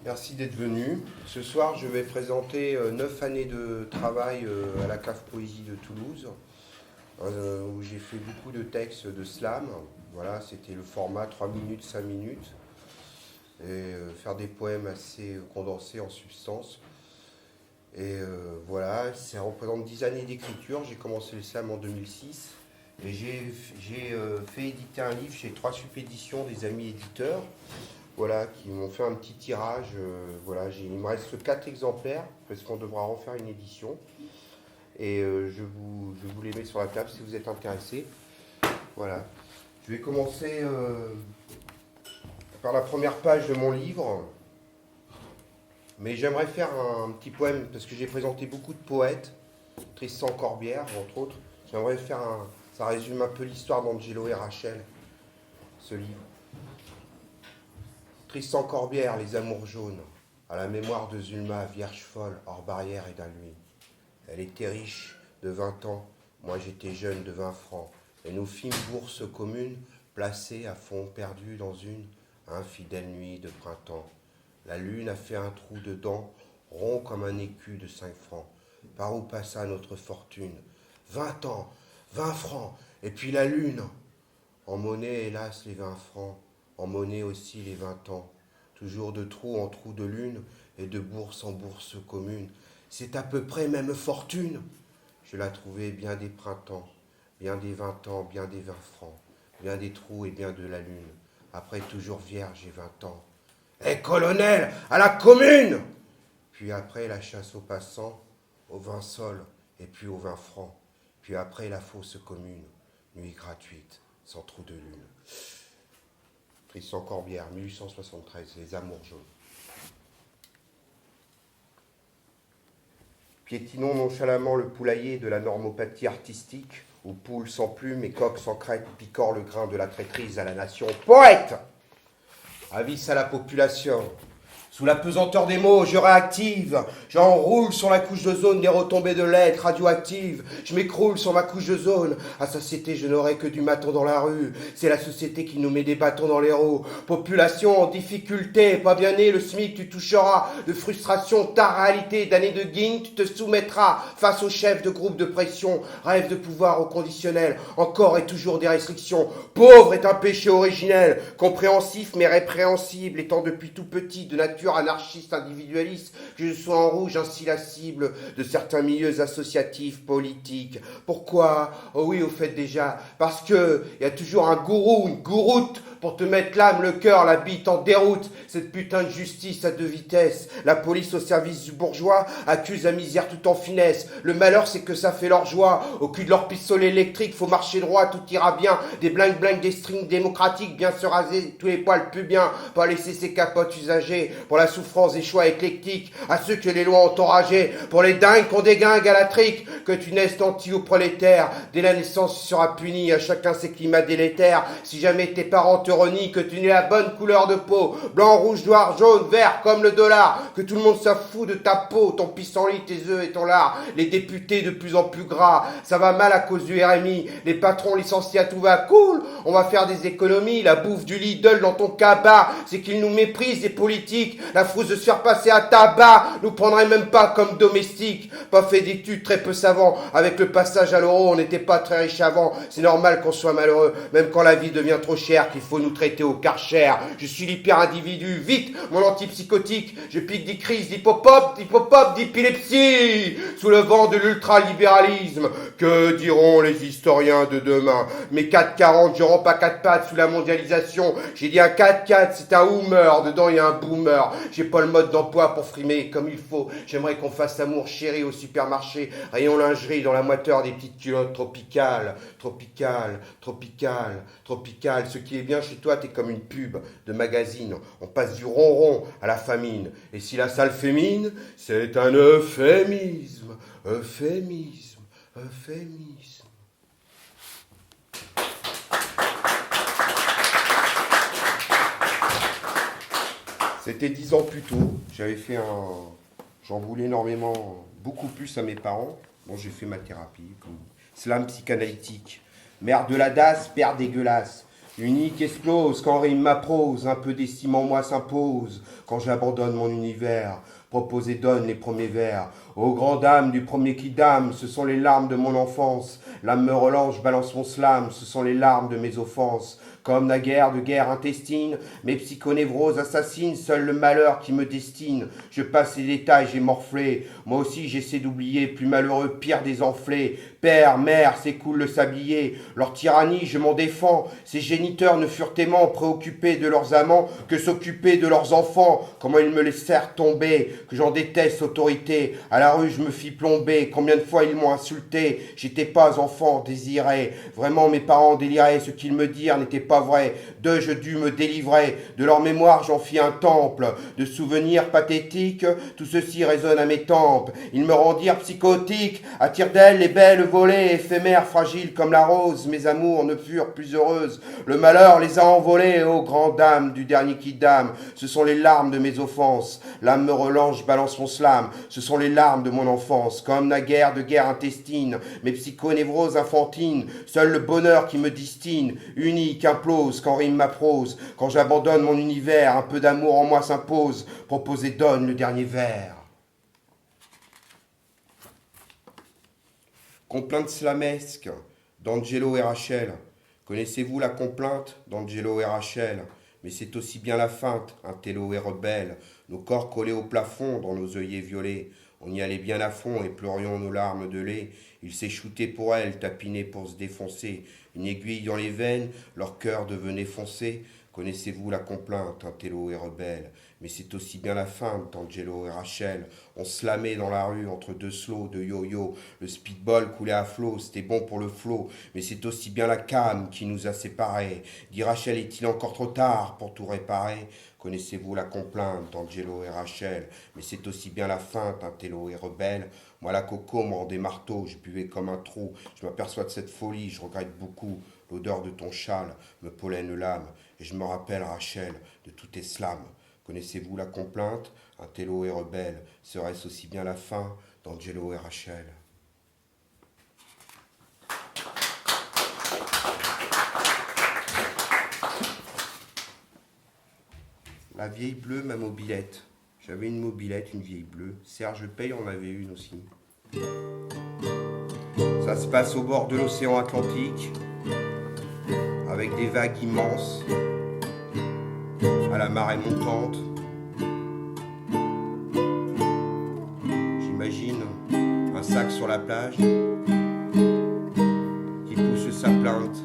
Merci d'être venu. Ce soir, je vais présenter 9 années de travail à la Cave Poésie de Toulouse, où j'ai fait beaucoup de textes de slam. Voilà, c'était le format 3 minutes, 5 minutes, et faire des poèmes assez condensés en substance. Et voilà, ça représente 10 années d'écriture. J'ai commencé le slam en 2006. Et j'ai fait éditer un livre chez 3 Sup-Éditions, des amis éditeurs, voilà, qui m'ont fait un petit tirage. Voilà, il me reste 4 exemplaires, parce qu'on devra refaire une édition. Et je vous les mets sur la table si vous êtes intéressés. Voilà. Je vais commencer par la première page de mon livre. Mais j'aimerais faire un petit poème, parce que j'ai présenté beaucoup de poètes, Tristan Corbière, entre autres. J'aimerais faire un... Ça résume un peu l'histoire d'Angelo et Rachel, ce livre. Tristan Corbière, Les Amours jaunes, à la mémoire de Zulma, vierge folle, hors barrière et d'un lui. Elle était riche de 20 ans, moi j'étais jeune de 20 francs, et nous fîmes bourse commune, placée à fond perdu dans une infidèle nuit de printemps. La lune a fait un trou dedans, rond comme un écu de 5 francs. Par où passa notre fortune? 20 ans, 20 francs, et puis la lune. En monnaie, hélas, les 20 francs, en monnaie aussi les 20 ans. Toujours de trou en trou de lune, et de bourse en bourse commune. C'est à peu près même fortune. Je la trouvais bien des printemps, bien des 20 ans, bien des 20 francs, bien des trous et bien de la lune. Après toujours vierge et 20 ans. Eh, colonel, à la commune! Puis après la chasse aux passants, aux 20 sols, et puis aux 20 francs. Puis après la fosse commune, nuit gratuite, sans trou de lune. Tristan Corbière, 1873, Les Amours jaunes. Piétinons nonchalamment le poulailler de la normopathie artistique, où poules sans plumes et coqs sans crête picorent le grain de la traîtrise à la nation. Poète! Avis à la population. Sous la pesanteur des mots, je réactive, j'enroule sur la couche d'ozone des retombées de lettres radioactives, je m'écroule sur ma couche d'ozone, à société je n'aurai que du maton dans la rue, c'est la société qui nous met des bâtons dans les roues, population en difficulté, pas bien né, le SMIC tu toucheras, de frustration, ta réalité, d'années de guigne, tu te soumettras face aux chefs de groupe de pression, rêve de pouvoir au conditionnel, encore et toujours des restrictions, pauvre est un péché originel, compréhensif mais répréhensible, étant depuis tout petit de nature anarchiste, individualiste, que je sois en rouge ainsi la cible de certains milieux associatifs, politiques. Pourquoi? Oh oui, au fait déjà, parce que il y a toujours un gourou, une gouroute, pour te mettre l'âme, le cœur, la bite en déroute. Cette putain de justice à 2 vitesses. La police au service du bourgeois accuse la misère tout en finesse. Le malheur, c'est que ça fait leur joie. Au cul de leur pistolet électrique, faut marcher droit, tout ira bien. Des blingues, des strings démocratiques, bien se raser, tous les poils plus bien. Pas laisser ses capotes usagées. Pour la souffrance des choix éclectiques. À ceux que les lois ont enragés. Pour les dingues qu'on déglingue à la trique. Que tu naisses anti ou prolétaire. Dès la naissance, tu seras puni. À chacun ses climats délétères. Si jamais tes parents te renient, que tu n'aies la bonne couleur de peau, blanc, rouge, noir, jaune, vert, comme le dollar, que tout le monde se fout de ta peau, ton pissenlit, tes œufs et ton lard, les députés de plus en plus gras, ça va mal à cause du RMI, les patrons licenciés à tout va, cool, on va faire des économies, la bouffe du Lidl dans ton cabas, c'est qu'ils nous méprisent, les politiques, la frousse de se faire passer à tabac, nous prendrait même pas comme domestiques, pas fait d'études, très peu savants, avec le passage à l'euro, on n'était pas très riche avant, c'est normal qu'on soit malheureux, même quand la vie devient trop chère, qu'il faut nous traiter au Karcher. Je suis l'hyper-individu, vite, mon antipsychotique, je pique des crises d'hippopop, d'épilepsie, sous le vent de l'ultralibéralisme. Que diront les historiens de demain? Mes 4,40, je rampe à 4 pattes sous la mondialisation. J'ai dit un 4x4, c'est un Hummer, dedans il y a un boomer. J'ai pas le mode d'emploi pour frimer comme il faut. J'aimerais qu'on fasse amour chéri au supermarché, rayon lingerie dans la moiteur des petites culottes tropicales. Ce qui est bien chez toi, t'es comme une pub de magazine. On passe du ronron à la famine. Et si la salle fémine, c'est un euphémisme. C'était 10 ans plus tôt. J'en voulais énormément, beaucoup plus à mes parents. Bon, j'ai fait ma thérapie. Slam psychanalytique. Mère de la DAS, père dégueulasse. Unique explose quand rime ma prose, un peu d'estime en moi s'impose, quand j'abandonne mon univers, propose et donne les premiers vers. Aux grandes dames du premier qui dame, ce sont les larmes de mon enfance. L'âme me relance, je balance mon slam, ce sont les larmes de mes offenses. Comme naguère de guerre intestine, mes psychonévroses assassinent, seul le malheur qui me destine. Je passe les détails, j'ai morflé. Moi aussi j'essaie d'oublier, plus malheureux, pire des enflés. Père, mère, s'écoule le sablier. Leur tyrannie, je m'en défends. Ces géniteurs ne furent aimants, préoccupés de leurs amants, que s'occuper de leurs enfants. Comment ils me laissèrent tomber, que j'en déteste autorité. À la rue, je me fis plomber. Combien de fois ils m'ont insulté. J'étais pas enfant désiré. Vraiment, mes parents déliraient. Ce qu'ils me dirent n'était pas vrai. D'eux, je dus me délivrer. De leur mémoire, j'en fis un temple. De souvenirs pathétiques, tout ceci résonne à mes tempes. Ils me rendirent psychotique. À tire d'elles, les belles volées, éphémères, fragiles comme la rose. Mes amours ne furent plus heureuses. Le malheur les a envolées, ô grandes dames du dernier qui dame. Ce sont les larmes de mes offenses. L'âme me relance, je balance mon slam. Ce sont les larmes de mon enfance. Comme naguère de guerre intestine. Mes psychonévroses infantines. Seul le bonheur qui me distine. Unique, implose, quand rime ma prose. Quand j'abandonne mon univers, un peu d'amour en moi s'impose. Propose et donne le dernier vers. Complainte slamesque d'Angelo et Rachel. Connaissez-vous la complainte d'Angelo et Rachel? Mais c'est aussi bien la feinte, un télo et rebelle. Nos corps collés au plafond dans nos œillets violets. On y allait bien à fond et pleurions nos larmes de lait. Ils s'échoutaient pour elle, tapinaient pour se défoncer. Une aiguille dans les veines, leur cœur devenait foncé. Connaissez-vous la complainte, un télo et rebelle? Mais c'est aussi bien la feinte d'Angelo et Rachel. On slamait dans la rue entre deux slows de yo-yo. Le speedball coulait à flot, c'était bon pour le flot. Mais c'est aussi bien la cam qui nous a séparés. Dit Rachel, est-il encore trop tard pour tout réparer? Connaissez-vous la complainte d'Angelo et Rachel? Mais c'est aussi bien la feinte, un télo et rebelle. Moi la coco me rendait marteau, je buvais comme un trou. Je m'aperçois de cette folie, je regrette beaucoup. L'odeur de ton châle me pollène l'âme. Et je me rappelle, Rachel, de tous tes slams. Connaissez-vous la complainte? Un télo et rebelle. Serait-ce aussi bien la fin d'Angelo et Rachel? La vieille bleue, ma mobilette. J'avais une mobilette, une vieille bleue. Serge Paye en avait une aussi. Ça se passe au bord de l'océan Atlantique, avec des vagues immenses, à la marée montante. J'imagine un sac sur la plage qui pousse sa plainte.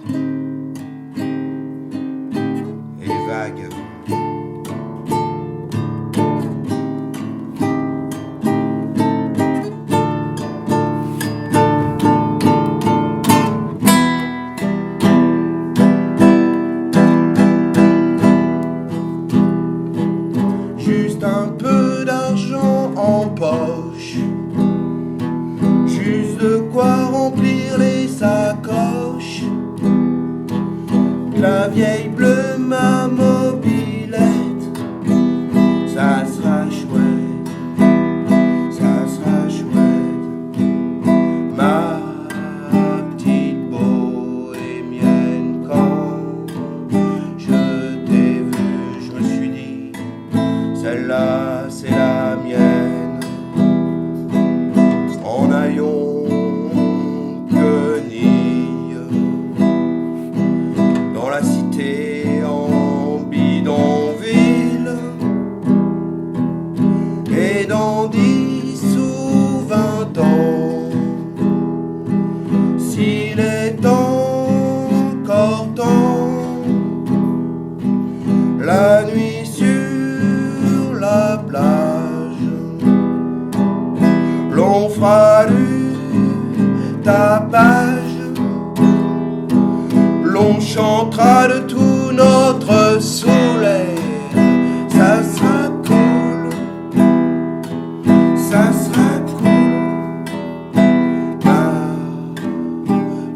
Et les vagues. Juste de quoi remplir les sacoches. La vieille bleue, ma mobilette. Ça sera chouette, ça sera chouette. Ma petite bohémienne, quand je t'ai vue, je me suis dit, celle-là c'est la mienne. En haillons guenilles dans la cité en bidonville, et dans 10 ou 20 ans, s'il est encore temps, la nuit sur la plage, l'on fera du tapage, l'on chantera de tout notre soleil. Ça sera cool, ça sera cool. Ma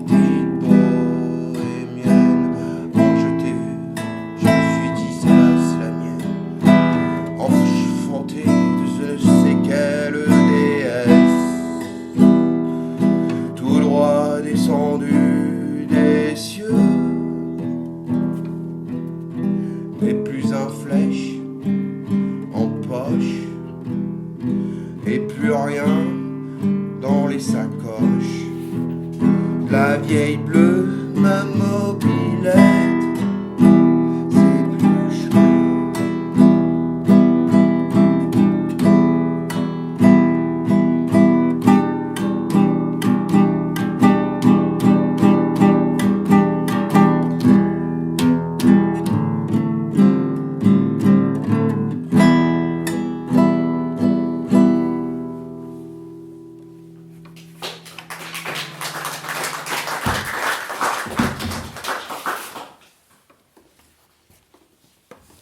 petite bohémienne, quand je t'ai vue, je me suis dit, celle-là c'est la mienne. Enfantée de je ne sais quelle déesse, tout droit descendu des cieux, poches et plus rien dans les sacoches. La vieille bleue, ma mobilette, c'est plus chaud.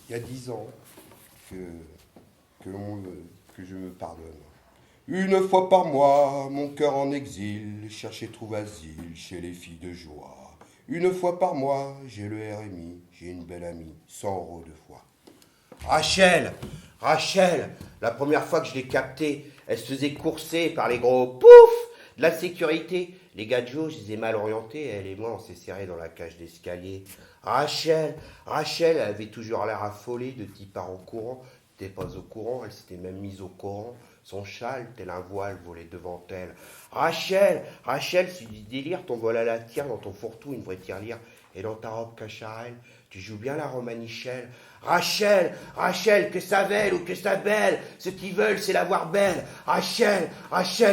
Il y a 10 ans que je me pardonne. Une fois par mois, mon cœur en exil, cherche et trouve asile chez les filles de joie. Une fois par mois, j'ai le RMI, j'ai une belle amie, 100 € de fois. Rachel, la première fois que je l'ai captée, elle se faisait courser par les gros pouf de la sécurité. Les gars de Joe, je les ai mal orientés, elle et moi, on s'est serrés dans la cage d'escalier. Rachel, elle avait toujours l'air affolée de t'y part en courant. T'es pas au courant, elle s'était même mise au courant. Son châle, tel un voile, volait devant elle. Rachel, c'est du délire, ton vol à la tire dans ton fourre-tout, une vraie tirelire. Et dans ta robe cacharelle, tu joues bien la romanichelle. Rachel, que ça vèle ou que ça belle, ce qu'ils veulent, c'est la voir belle. Rachel,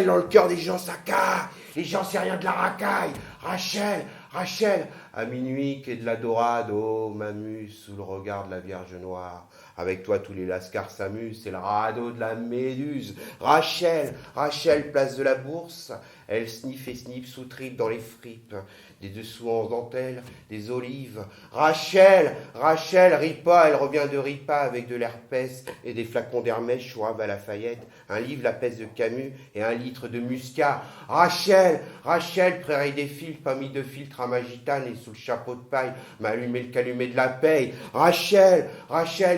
dans le cœur des gens, ça caille. Les gens, c'est rien de la racaille. Rachel, à minuit, quai de la Dorade, oh, m'amuse sous le regard de la Vierge Noire. Avec toi, tous les lascars s'amusent, c'est le radeau de la Méduse. Rachel, place de la Bourse, elle sniffe et sniffe sous tripe dans les fripes, des dessous en dentelle, des olives. Rachel, Ripa, elle revient de Ripa avec de l'herpès et des flacons d'Hermès, Chouave à Lafayette, un livre, La peste de Camus et 1 litre de muscat. Rachel, prairie des filtres, pas mis de filtre à ma gitane et sous le chapeau de paille, m'a allumé le calumet de la paye. Rachel,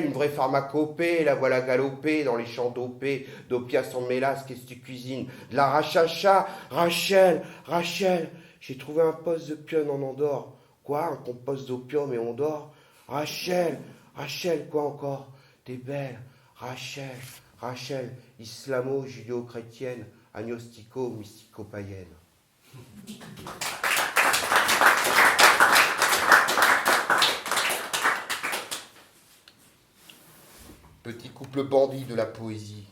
une vraie pharmacopée, la voilà galopée dans les champs dopés, d'opias sans mélasse, qu'est-ce que tu cuisines? De la rachacha. Rachel, j'ai trouvé un poste de pionne en Andorre. Quoi, un compost d'opium et on dort? Rachel, quoi encore? T'es belle. Rachel, islamo-judéo-chrétienne, agnostico-mystico-païenne. Petit couple bandit de la poésie.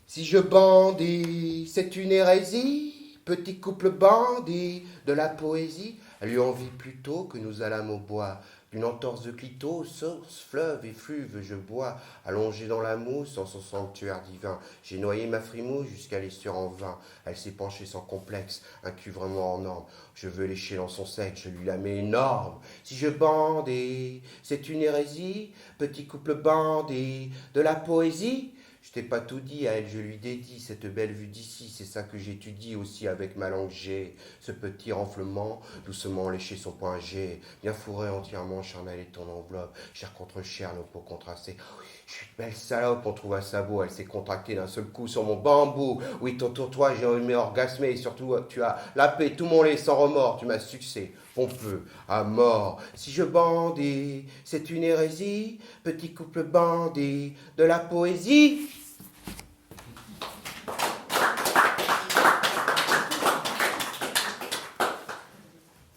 Si je bandis, c'est une hérésie. Petit couple bandit de la poésie. Elle lui envie plutôt que nous allâmes au bois. D'une entorse de clito, source, fleuve et fluve, je bois, allongé dans la mousse en son sanctuaire divin. J'ai noyé ma frimousse jusqu'à l'esture en vain. Elle s'est penchée sans complexe, un cul vraiment hors norme. Je veux lécher dans son sexe, je lui la mets énorme. Si je bandis, c'est une hérésie. Petit couple bandit de la poésie. Je t'ai pas tout dit, à elle je lui dédie cette belle vue d'ici, c'est ça que j'étudie aussi avec ma langue G. Ce petit renflement, doucement léché son point G, bien fourré entièrement, charnel et ton enveloppe, chair contre chair, nos peaux contrastées. Oui, je suis une belle salope, on trouve un sabot, elle s'est contractée d'un seul coup sur mon bambou. Oui, ton tour-toi, j'ai aimé orgasmer, et surtout tu as la paix, tout mon lait sans remords, tu m'as succès. Pompeux, à mort. Si je bandis, c'est une hérésie. Petit couple bandit de la poésie.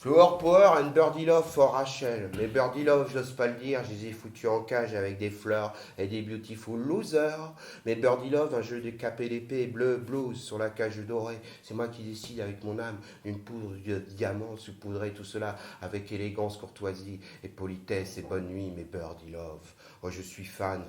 Flower Power and Birdie Love for Rachel. Mais Birdie Love, j'ose pas le dire, je les ai foutus en cage avec des fleurs et des beautiful losers. Mais Birdie Love, un jeu de cap et d'épée, bleu, blues sur la cage dorée. C'est moi qui décide avec mon âme, une poudre de diamant saupoudrer tout cela avec élégance, courtoisie et politesse et bonne nuit, mes Birdie Love. Oh, je suis fan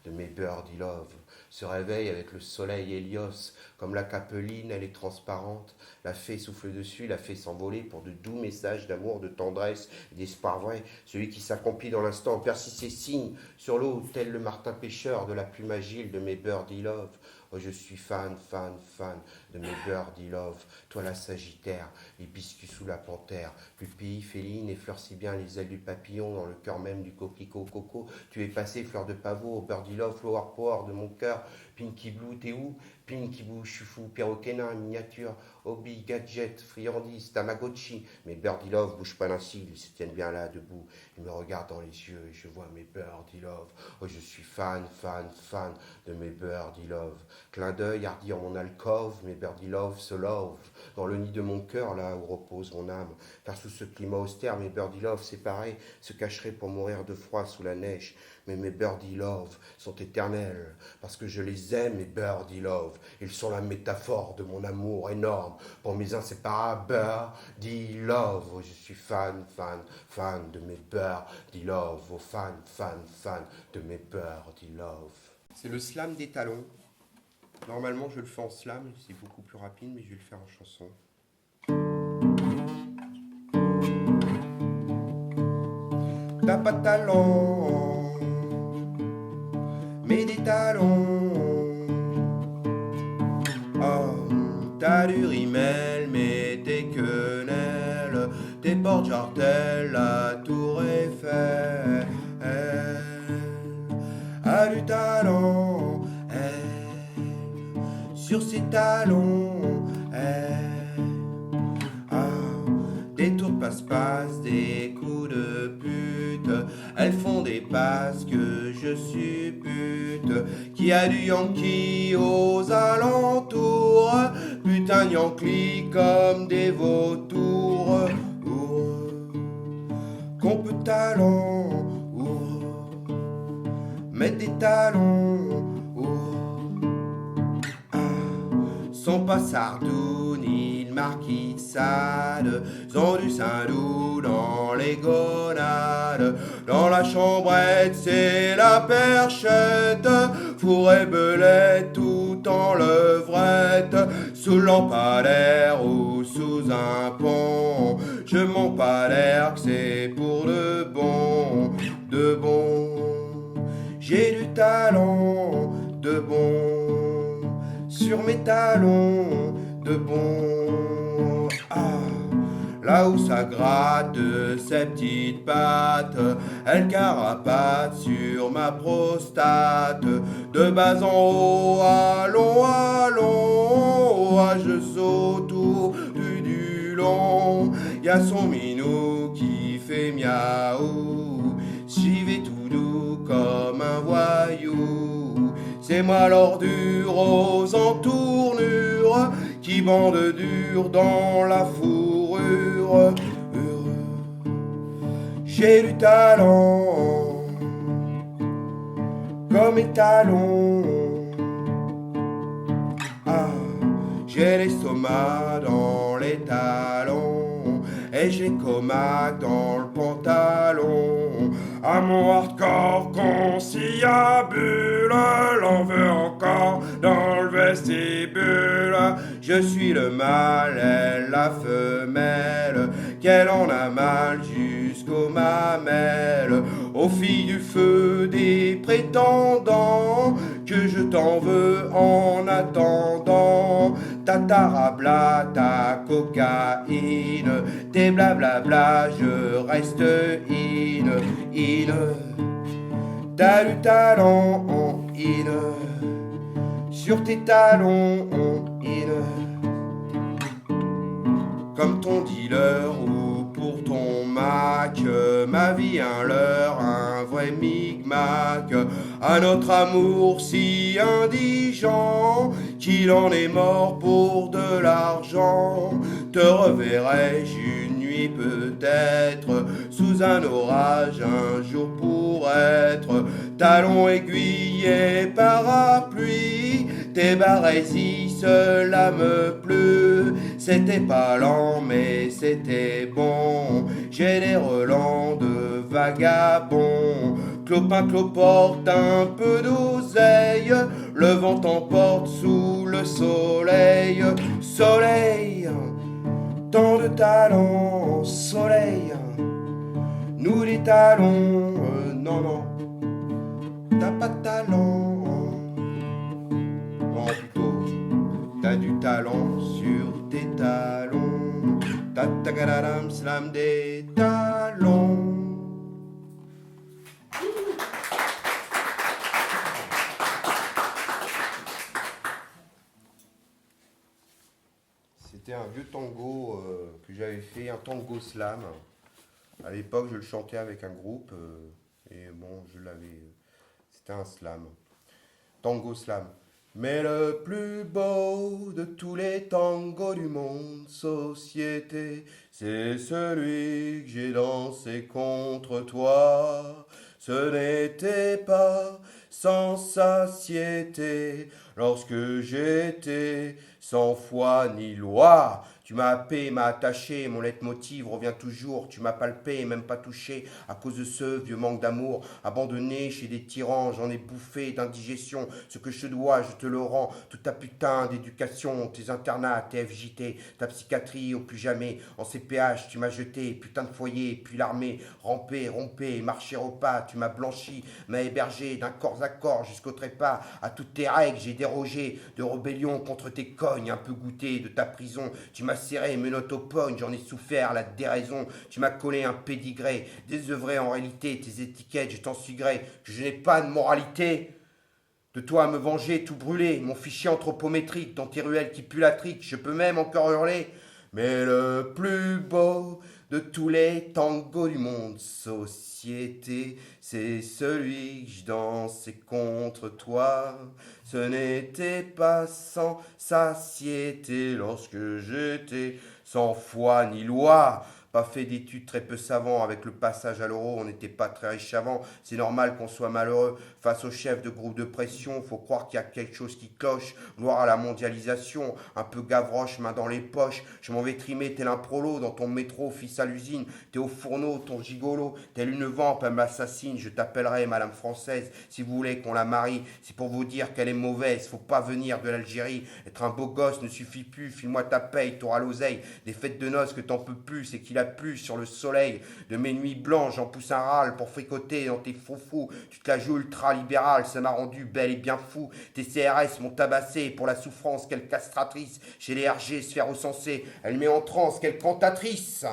de mes Birdie Love. Se réveille avec le soleil Hélios, comme la capeline, elle est transparente. La fée souffle dessus, la fait s'envoler pour de doux messages d'amour, de tendresse et d'espoir vrai. Celui qui s'accomplit dans l'instant persiste ses signes sur l'eau, tel le martin pêcheur de la plume agile de mes Birdie Love. Oh, je suis fan, fan, fan de mes birdie love. Toi la Sagittaire, l'hibiscus sous la panthère, pupille féline et fleur si bien les ailes du papillon dans le cœur même du coquelicot coco. Tu es passé, fleur de pavot, au birdie love, flower power de mon cœur. Pinky Blue, t'es où? Pinky Blue, je suis fou, perroquet nain, miniature, hobby, gadget, friandise, Tamagotchi. Mes birdie love bougent pas d'un cil, ils se tiennent bien là, debout. Ils me regardent dans les yeux et je vois mes birdie love. Oh, je suis fan, fan, fan de mes birdie love. Clin d'œil hardi en mon alcôve, mes birdie love se love. Dans le nid de mon cœur, là où repose mon âme. Car sous ce climat austère, mes birdie love séparés se cacheraient pour mourir de froid sous la neige. Mais mes birdie love sont éternels, parce que je les aime, mes birdie love. Ils sont la métaphore de mon amour énorme pour mes inséparables birdie love. Oh, je suis fan, fan, fan de mes birdie love. Oh, fan, fan, fan de mes birdie love. C'est le slam des talons. Normalement, je le fais en slam, c'est beaucoup plus rapide, mais je vais le faire en chanson. T'as pas de talent, mais des talons. Oh, t'as du rimel, mais tes quenelles, tes portes jartelles, la tour Eiffel. A du talent, sur ses talons, des tours de passe-passe, des coups de pute, elles font des passes que je suppute. Qui a du Yankee aux alentours, putain de Yankee comme des vautours. Qu'on peut talent, mettre des talons, sont pas sardounes, ils marquissades, ont du Saint-Loup dans les gonades. Dans la chambrette, c'est la perchette, fourré belette tout en levrette, sous le lampadaire ou sous un pont. Je m'en pas l'air que c'est pour de bon, de bon. J'ai du talent, de bon, sur mes talons, de bon. Là où ça gratte de ses petites pattes, elle carapate sur ma prostate. De bas en haut, allons, allons, je saute au du long. Y'a son minou qui fait miaou, j'y vais tout doux comme un voyou. C'est moi l'ordure aux entournures qui bande dur dans la fourrure. J'ai du talent comme mes talons. J'ai l'estomac dans les talons et j'ai comac dans le pantalon. À mon hardcore conciliabule, l'en veut encore dans le vestibule. Je suis le mâle, elle la femelle, qu'elle en a mal jusqu'aux mamelles. Aux filles du feu des prétendants, que je t'en veux en attendant. Ta tarabla, ta cocaïne, tes blablabla, je reste in. T'as du talent en in, sur tes talons en in. Comme ton dealer ou pour ton Mac, ma vie un leurre, un vrai micmac. À notre amour si indigent, qu'il en est mort pour de l'argent. Te reverrai-je une nuit peut-être, sous un orage un jour pour être talons aiguillés parapluie. Tes barésies, cela me plut. C'était pas lent mais c'était bon. J'ai des relents de vagabonds. Clopin cloporte un peu d'oseille, le vent t'emporte sous le soleil. Soleil, tant de talent, soleil. Nous les talons, non, non, t'as pas de talent. Oh, talons sur tes talons, ta-ta-ga-da-dam, slam des talons. C'était un vieux tango que j'avais fait, un tango slam. À l'époque, je le chantais avec un groupe et bon, je l'avais. C'était un slam. Tango slam. Mais le plus beau de tous les tangos du monde, société, c'est celui que j'ai dansé contre toi. Ce n'était pas sans satiété lorsque j'étais sans foi ni loi. Tu m'as happé, m'as attaché, mon leitmotiv revient toujours. Tu m'as palpé, même pas touché, à cause de ce vieux manque d'amour. Abandonné chez des tyrans, j'en ai bouffé d'indigestion. Ce que je te dois, je te le rends. Toute ta putain d'éducation, tes internats, tes FJT, ta psychiatrie au plus jamais. En CPH, tu m'as jeté, putain de foyer, puis l'armée. Ramper, romper, marcher au pas, tu m'as blanchi, m'as hébergé d'un corps à corps jusqu'au trépas. À toutes tes règles, j'ai dérogé de rébellion contre tes cognes, un peu goûté de ta prison. Tu m'as serré, menottes au pogne, j'en ai souffert, la déraison. Tu m'as collé un pédigré, désœuvré en réalité, tes étiquettes, je t'en suis gré, que je n'ai pas de moralité. De toi à me venger, tout brûler, mon fichier anthropométrique, dans tes ruelles qui puent la trique, je peux même encore hurler. Mais le plus beau de tous les tangos du monde, société, c'est celui que je dansais contre toi. Ce n'était pas sans satiété lorsque j'étais sans foi ni loi. Pas fait d'études, très peu savant. Avec le passage à l'euro, on n'était pas très riche avant. C'est normal qu'on soit malheureux. Face au chef de groupe de pression, faut croire qu'il y a quelque chose qui cloche. Gloire à la mondialisation. Un peu gavroche, main dans les poches. Je m'en vais trimer tel un prolo dans ton métro, fils à l'usine. T'es au fourneau, ton gigolo. Telle une vampe, elle m'assassine. Je t'appellerai Madame Française si vous voulez qu'on la marie. C'est pour vous dire qu'elle est mauvaise. Faut pas venir de l'Algérie. Être un beau gosse ne suffit plus. File-moi ta paye, t'auras l'oseille. Des fêtes de noces que t'en peux plus, c'est qu'il a plu sur le soleil. De mes nuits blanches, j'en pousse un râle pour fricoter dans tes faux-fous. Tu te la joues ultra-libéral, ça m'a rendu belle et bien fou. Tes CRS m'ont tabassé pour la souffrance, quelle castratrice. Chez les RG, se faire recenser, elle met en transe, quelle cantatrice.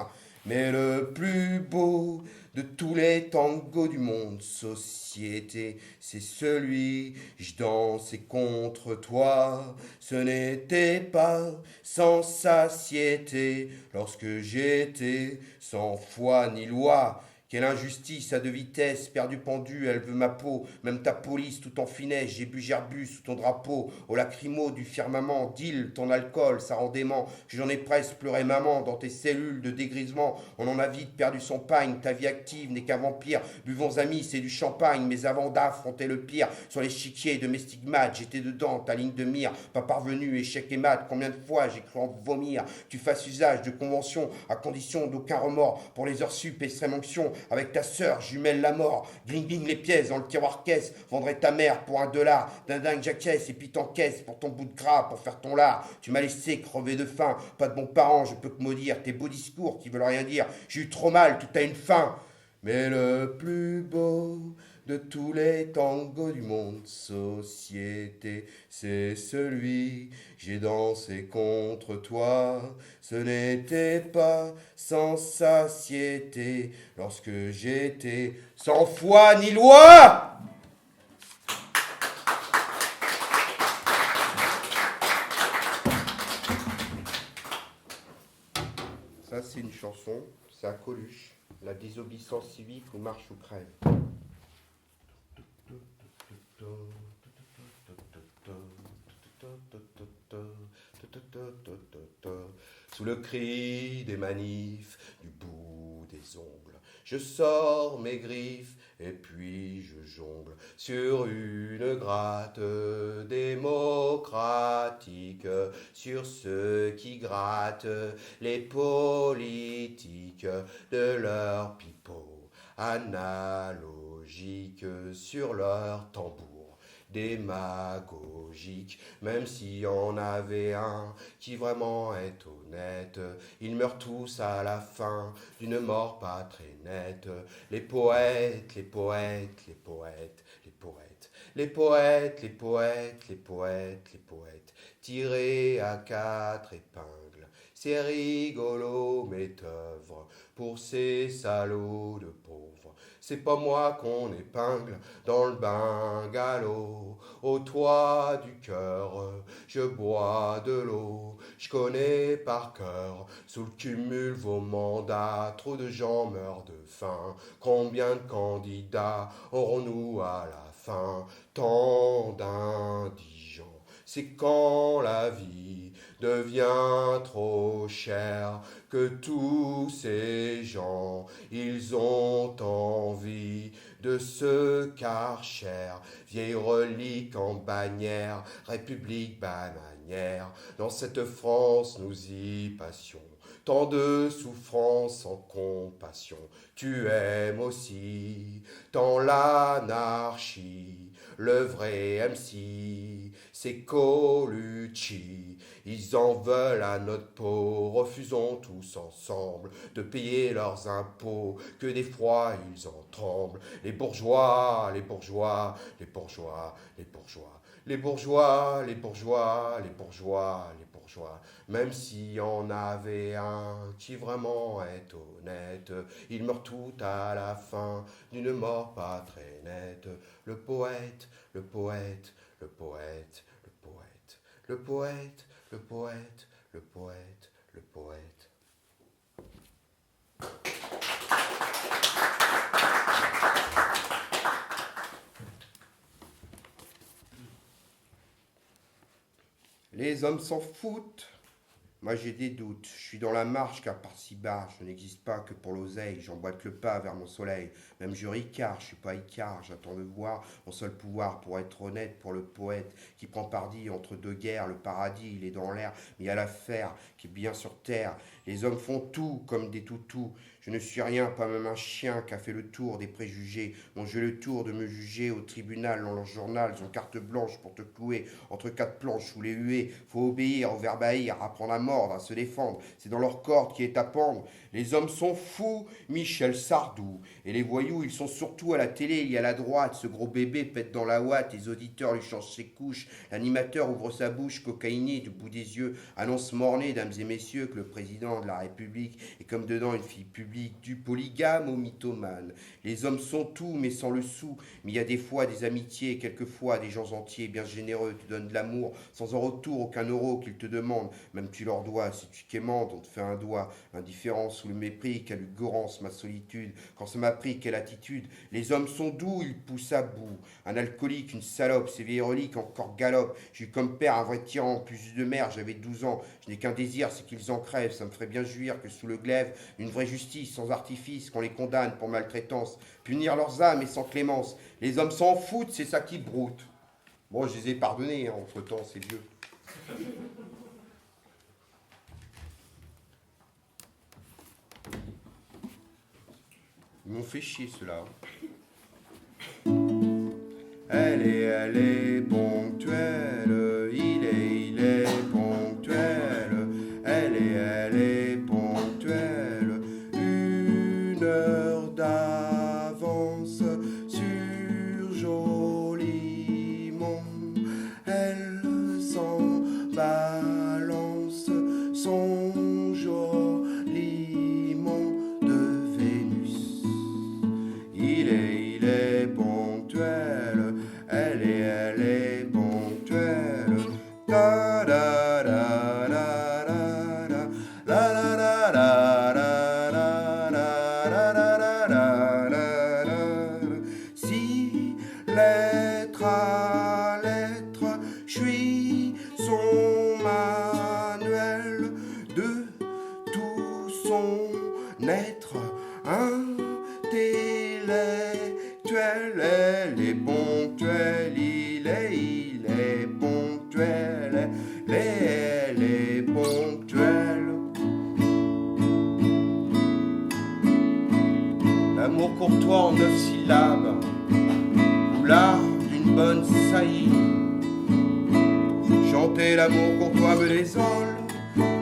Mais le plus beau de tous les tangos du monde, société, c'est celui je dansais contre toi. Ce n'était pas sans satiété lorsque j'étais sans foi ni loi. Quelle injustice à deux vitesses, perdu pendu, elle veut ma peau, même ta police tout en finesse, j'ai bu Gerbus sous ton drapeau, au lacrymo du firmament, deal ton alcool, ça rend dément, que j'en ai presque pleuré maman, dans tes cellules de dégrisement, on en a vite perdu son pagne, ta vie active n'est qu'un vampire, buvons amis, c'est du champagne, mais avant d'affronter le pire, sur l'échiquier de mes stigmates, j'étais dedans, ta ligne de mire, pas parvenu, échec et mat, combien de fois j'ai cru en vomir, tu fasses usage de conventions, à condition d'aucun remords, pour les heures sup, extrême onction, avec ta sœur, jumelle la mort, gling les pièces dans le tiroir caisse, vendrais ta mère pour $1, dindingue jacaisse et puis t'encaisse pour ton bout de gras, pour faire ton lard, tu m'as laissé crever de faim, pas de bons parents, je peux que maudire, tes beaux discours qui veulent rien dire, j'ai eu trop mal, tout a une fin, mais le plus beau de tous les tangos du monde, société, c'est celui j'ai dansé contre toi. Ce n'était pas sans satiété lorsque j'étais sans foi ni loi. Ça, c'est une chanson, c'est à Coluche, la désobéissance civique ou marche ou crève. Sous le cri des manifs, du bout des ongles, je sors mes griffes et puis je jongle sur une gratte démocratique, sur ceux qui grattent les politiques de leur pipeau analogique sur leur tambour démagogique, même s'il y en avait un qui vraiment est honnête, ils meurent tous à la fin d'une mort pas très nette. Les poètes, les poètes, les poètes, les poètes, Les poètes, les poètes, les poètes, les poètes, tirés à quatre épingles. C'est rigolo, mes œuvres, pour ces salauds de pauvres. C'est pas moi qu'on épingle dans le bungalow. Au toit du cœur, je bois de l'eau. Je connais par cœur, sous le cumul vos mandats. Trop de gens meurent de faim. Combien de candidats aurons-nous à la fin? Tant d'indigents. C'est quand la vie devient trop chère que tous ces gens, ils ont envie de se Karcher, vieille relique en bannière, république bananière. Dans cette France, nous y passions. Tant de souffrances sans compassion. Tu aimes aussi tant l'anarchie. Le vrai MC, c'est Colucci. Ils en veulent à notre peau. Refusons tous ensemble de payer leurs impôts. Que d'effroi ils en tremblent. Les bourgeois, les bourgeois, les bourgeois, les bourgeois. Les bourgeois, les bourgeois, les bourgeois, les bourgeois. Même s'il y en avait un qui vraiment est honnête, il meurt tout à la fin d'une mort pas très nette. Le poète, le poète, le poète, le poète, le poète, le poète, le poète, le poète. Les hommes s'en foutent. Moi j'ai des doutes, je suis dans la marche car par-ci bas, je n'existe pas que pour l'oseille, j'emboîte le pas vers mon soleil, même je ricard, je suis pas Icare, j'attends de voir mon seul pouvoir pour être honnête, pour le poète qui prend parti entre deux guerres, le paradis il est dans l'air, mais il y a l'affaire qui est bien sur terre, les hommes font tout comme des toutous, je ne suis rien, pas même un chien qui a fait le tour des préjugés, mon jeu le tour de me juger au tribunal, dans leur journal, ils ont carte blanche pour te clouer, entre quatre planches sous les huées, faut obéir, au verbe haïr, apprendre à mordre, à se défendre, c'est dans leur corde qui est à pendre. Les hommes sont fous, Michel Sardou. Et les voyous, ils sont surtout à la télé, il y a la droite, ce gros bébé pète dans la ouate, les auditeurs lui changent ses couches, l'animateur ouvre sa bouche, cocaïné du bout des yeux, annonce morné, dames et messieurs, que le président de la République est comme dedans une fille publique, du polygame au mythomane. Les hommes sont tout, mais sans le sou, mais il y a des fois des amitiés, quelquefois des gens entiers, bien généreux, te donnent de l'amour, sans en retour aucun euro qu'ils te demandent, même tu leur dois, si tu quémantes, on te fait un doigt, indifférent sous le mépris, quelle Gorance, ma solitude, quand ça m'a pris, quelle attitude, les hommes sont doux, ils poussent à bout, un alcoolique, une salope, ces vieilles reliques encore galopent, j'ai eu comme père un vrai tyran, plus de mère, j'avais 12 ans, je n'ai qu'un désir, c'est qu'ils en crèvent, ça me ferait bien jouir que sous le glaive, une vraie justice, sans artifice, qu'on les condamne pour maltraitance, punir leurs âmes et sans clémence, les hommes s'en foutent, c'est ça qui broute. Bon, je les ai pardonnés, hein, entre-temps, c'est Dieu. Ils m'ont fait chier, ceux-là. Elle est ponctuelle, il est ponctuel. Elle est ponctuelle. 1 heure d'avance sur Jolimont. Elle s'en balance son Jolimont de Vénus. Il est ponctuel, elle est ponctuelle. Da da da da da da da da da. Si lettre à lettre, je suis son manuel de tout son être intellectuel. Elle est ponctuelle, il est ponctuel, elle est ponctuelle. L'amour courtois en 9 syllabes, ou l'art d'une bonne saillie. Chanter l'amour courtois me désole,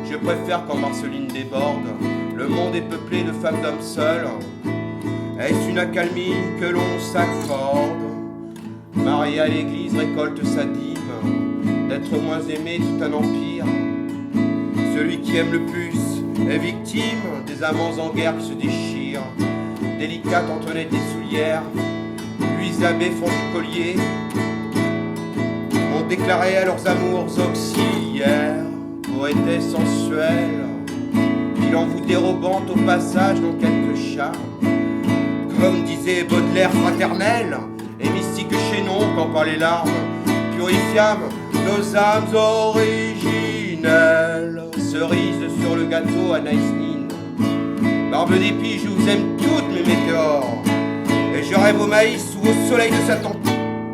je préfère quand Marceline déborde. Le monde est peuplé de femmes d'hommes seuls. Est-ce une accalmie que l'on s'accorde? marié à l'église, récolte sa dîme, d'être moins aimé tout un empire. Celui qui aime le plus est victime des amants en guerre qui se déchirent. Délicate Antoinette des soulières, Louise Abbé font du collier, ont déclaré à leurs amours auxiliaires, poétesse sensuelle, bilan vous dérobant au passage dans quelques charmes. Comme disait Baudelaire fraternel, et mystique chaînon quand par les larmes, purifiâmes nos âmes originelles. Cerise sur le gâteau Anaïs Nin, barbe d'épi, je vous aime toutes mes météores, et je rêve au maïs ou au soleil de Satan.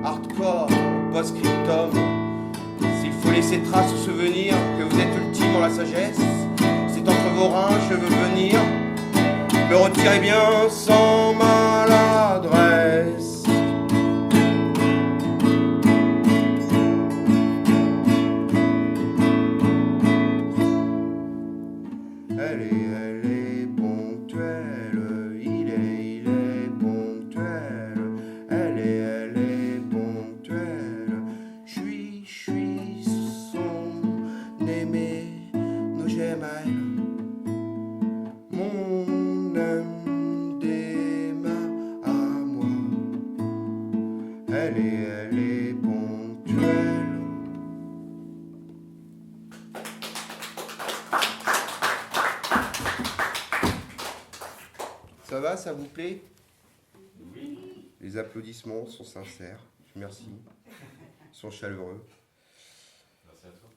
Hardcore, post-scriptum, s'il faut laisser trace ou souvenir que vous êtes ultime en la sagesse, c'est entre vos reins je veux venir me retirer bien sans maladresse. Elle est ponctuelle, il est ponctuel, elle est ponctuelle, je suis son aimé, nos gemelles, mon âme démarre à moi, elle est ponctuelle. Ça va, ça vous plaît? Oui. Les applaudissements sont sincères. Merci. Ils sont chaleureux. Merci à toi.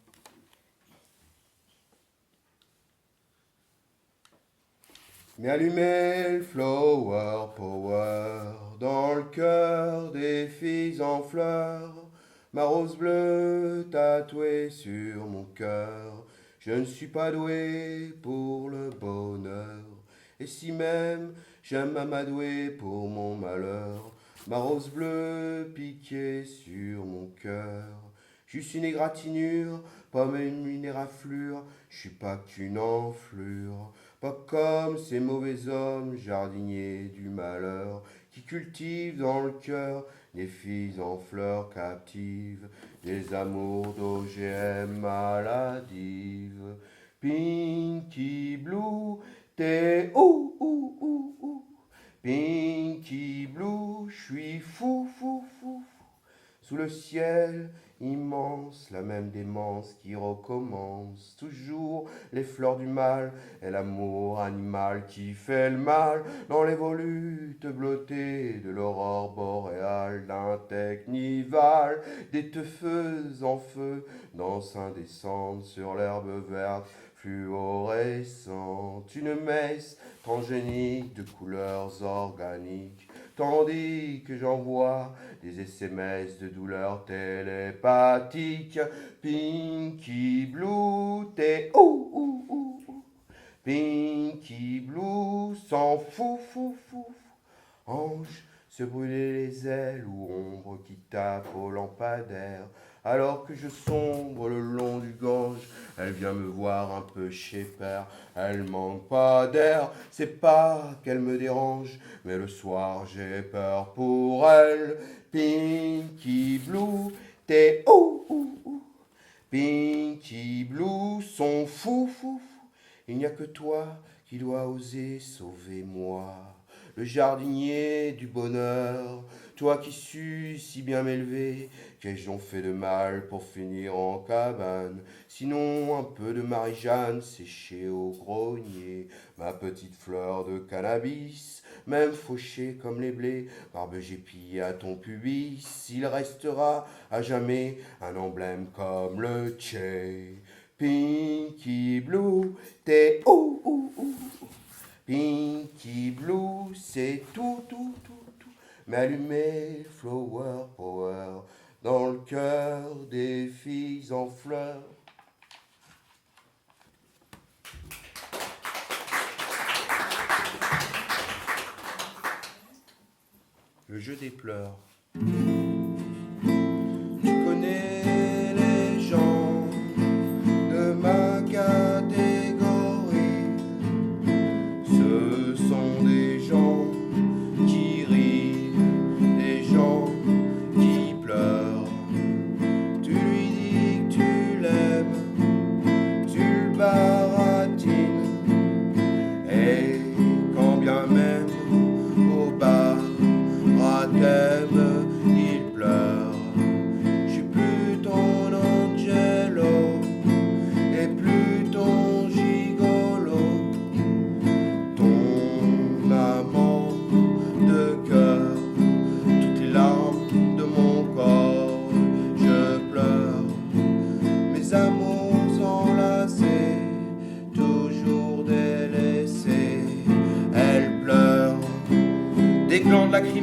Mais allumez le flower power dans le cœur des filles en fleurs. Ma rose bleue tatouée sur mon cœur. Je ne suis pas doué pour le bonheur. Et si même j'aime m'amadouer pour mon malheur, ma rose bleue piquée sur mon cœur. Juste une égratignure, pas même une éraflure, je suis pas qu'une enflure. Pas comme ces mauvais hommes jardiniers du malheur, qui cultivent dans le cœur des filles en fleurs captives, des amours d'OGM maladives. Pinky Blue, t'es Pinky Blue, je suis fou. Sous le ciel immense, la même démence qui recommence. Toujours les fleurs du mal et l'amour animal qui fait le mal dans les volutes blottées de l'aurore boréale, d'un technival, des teufeuses en feu, danse indécente sur l'herbe verte fluorescente, une messe transgénique de couleurs organiques, tandis que j'envoie des SMS de douleurs télépathiques. Pinky Blue, t'es Pinky Blue, s'en fout. Ange, se brûler les ailes ou ombre qui tape au lampadaire. Alors que je sombre le long du Gange, elle vient me voir un peu chez père. Elle manque pas d'air, c'est pas qu'elle me dérange, mais le soir j'ai peur pour elle. Pinky Blue, t'es Pinky Blue, sont fou. Il n'y a que toi qui dois oser sauver moi, le jardinier du bonheur. Toi qui sus si bien m'élever, qu'ai-je donc fait de mal pour finir en cabane? Sinon un peu de Marie-Jeanne séchée au grenier, ma petite fleur de cannabis, même fauchée comme les blés, barbe gépie à ton pubis, il restera à jamais un emblème comme le Che. Pinky Blue, t'es Pinky Blue, c'est tout. M'allumer flower power dans le cœur des filles en fleurs. Le jeu des pleurs. Tu connais les gens de ma catégorie. Ce sont des gens qui rient, des gens qui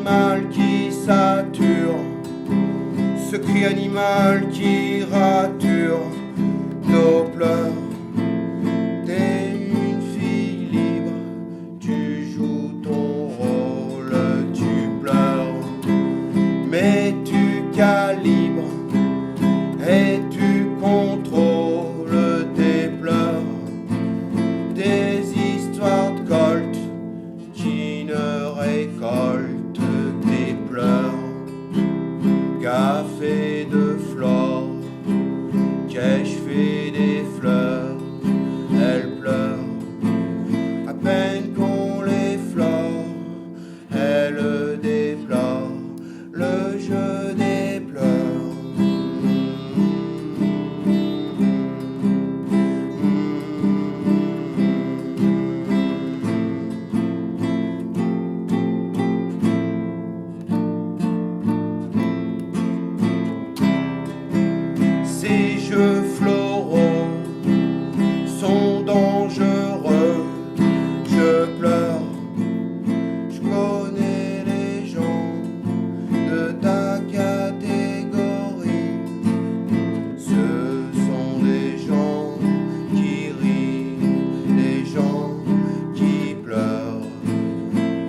animal qui sature, ce cri animal qui rature nos pleurs. T'es une fille libre, tu joues ton rôle, tu pleures, mais tu calibres et tu contrôles tes pleurs. Des histoires de colt qui ne récoltent tes pleurs. Café de flore, qu'ai-je fait des fleurs, elles pleurent. À peine qu'on les flore, elles déplorent le jeu des pleurs. Ces jeux floraux sont dangereux, je pleure. Je connais les gens de ta catégorie. Ce sont des gens qui rient, des gens qui pleurent.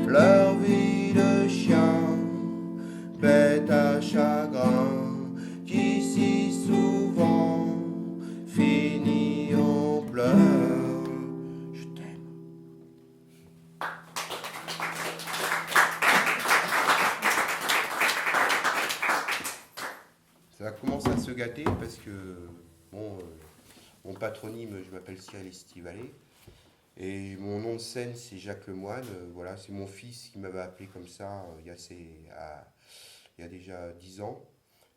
Leur vie de chien, bête à chagrin, qui si souvent finit en pleurs. Je t'aime. Ça commence à se gâter parce que bon, mon patronyme, je m'appelle Cyril Estivalet. Et mon nom de scène, c'est Jacques Lemoine. Voilà, c'est mon fils qui m'avait appelé comme ça il y a déjà 10 ans.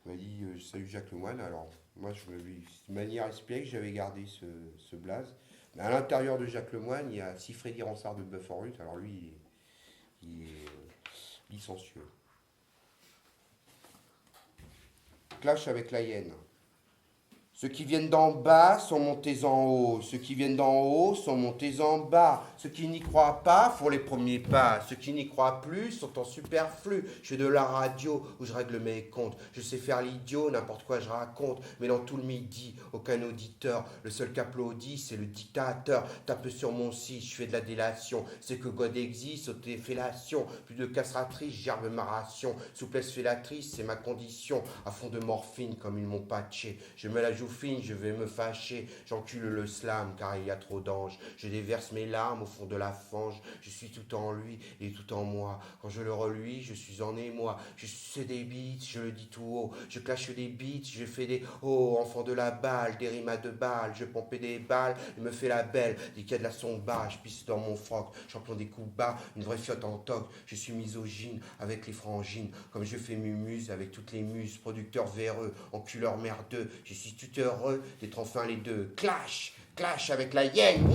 Il m'a dit salut Jacques Lemoine. Alors, moi, de manière espiègle, j'avais gardé ce blaze. Mais à l'intérieur de Jacques Lemoine, il y a Siffredi Ransard de Boeuf-en-Ruth. Alors, lui, il est licencieux. Clash avec la hyène. Ceux qui viennent d'en bas sont montés en haut. Ceux qui viennent d'en haut sont montés en bas. Ceux qui n'y croient pas font les premiers pas. Ceux qui n'y croient plus sont en superflu. Je fais de la radio où je règle mes comptes. Je sais faire l'idiot, n'importe quoi je raconte. Mais dans tout le midi, aucun auditeur. Le seul qui applaudit, c'est le dictateur. Tape sur mon site, je fais de la délation. C'est que God existe, ôter fellation. Plus de castratrice, gerbe ma ration. Souplesse fellatrice, c'est ma condition. À fond de morphine, comme ils m'ont patché. Je me la joue fine, je vais me fâcher, j'encule le slam car il y a trop d'anges, je déverse mes larmes au fond de la fange, je suis tout en lui et tout en moi, quand je le reluis, je suis en émoi, je suce des beats, je le dis tout haut, je clash des beats, je fais des oh, enfant de la balle, des rimes à 2 balles, je pompais des balles, et me fais la belle, dit qu'il y a de la somba, je pisse dans mon froc, champion des coups bas, une vraie fiotte en toc, je suis misogyne avec les frangines, comme je fais mumuse avec toutes les muses, producteur véreux, enculeur merdeux, je suis tout heureux d'être enfin les deux. Clash, clash avec la hyène.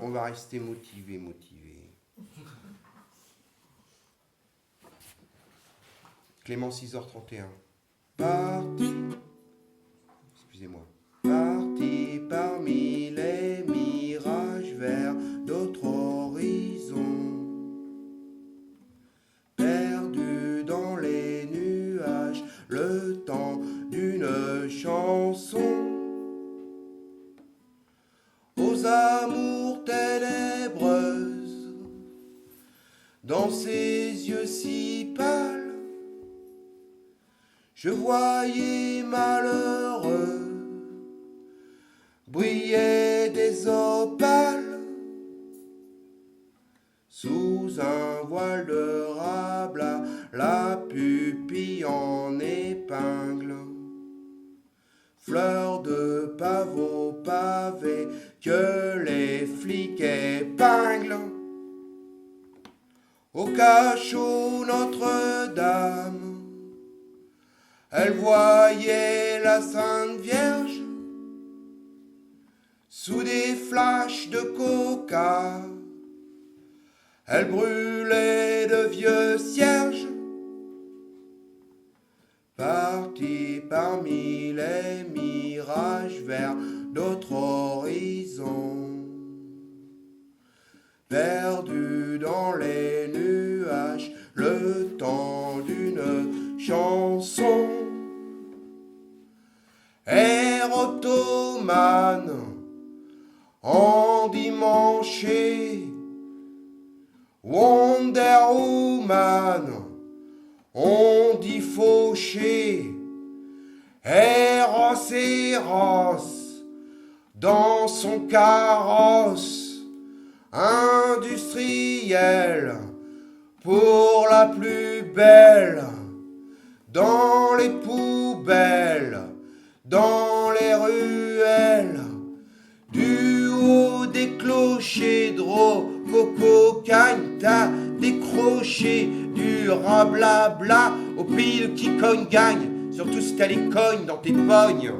On va rester motivé. Clément 6h31. Parti. Excusez-moi. Parti parmi les mirages vers d'autres horizons. Le temps d'une chanson aux amours ténébreuses, dans ses yeux si pâles, je voyais malheureux briller des opales sous un voile de Rabelais, la pupille en épingle, fleur de pavot pavé que les flics épinglent. Au cachot Notre-Dame, elle voyait la Sainte Vierge sous des flashs de coca. Elle brûlait de vieux cierges, partis parmi les mirages vers d'autres horizons. les nuages le temps d'une chanson. Air ottomane, endimanché, Wonder Woman, on dit fauché, Eros Eros, dans son carrosse, industriel, pour la plus belle, dans les poubelles, dans les ruelles, du haut des clochers de Rococo Cagne, t'as décroché du rablabla au pile qui cogne gagne, surtout si t'as les cognes dans tes pognes.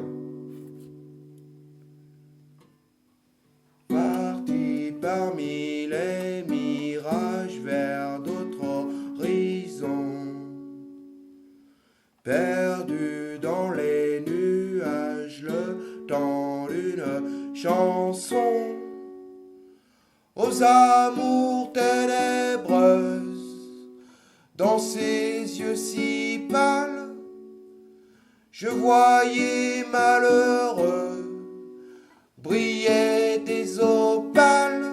Parti parmi les mirages vers d'autres horizons, perdu dans les nuages le temps d'une chanson, aux amours ténébreuses, dans ses yeux si pâles, je voyais malheureux briller des opales.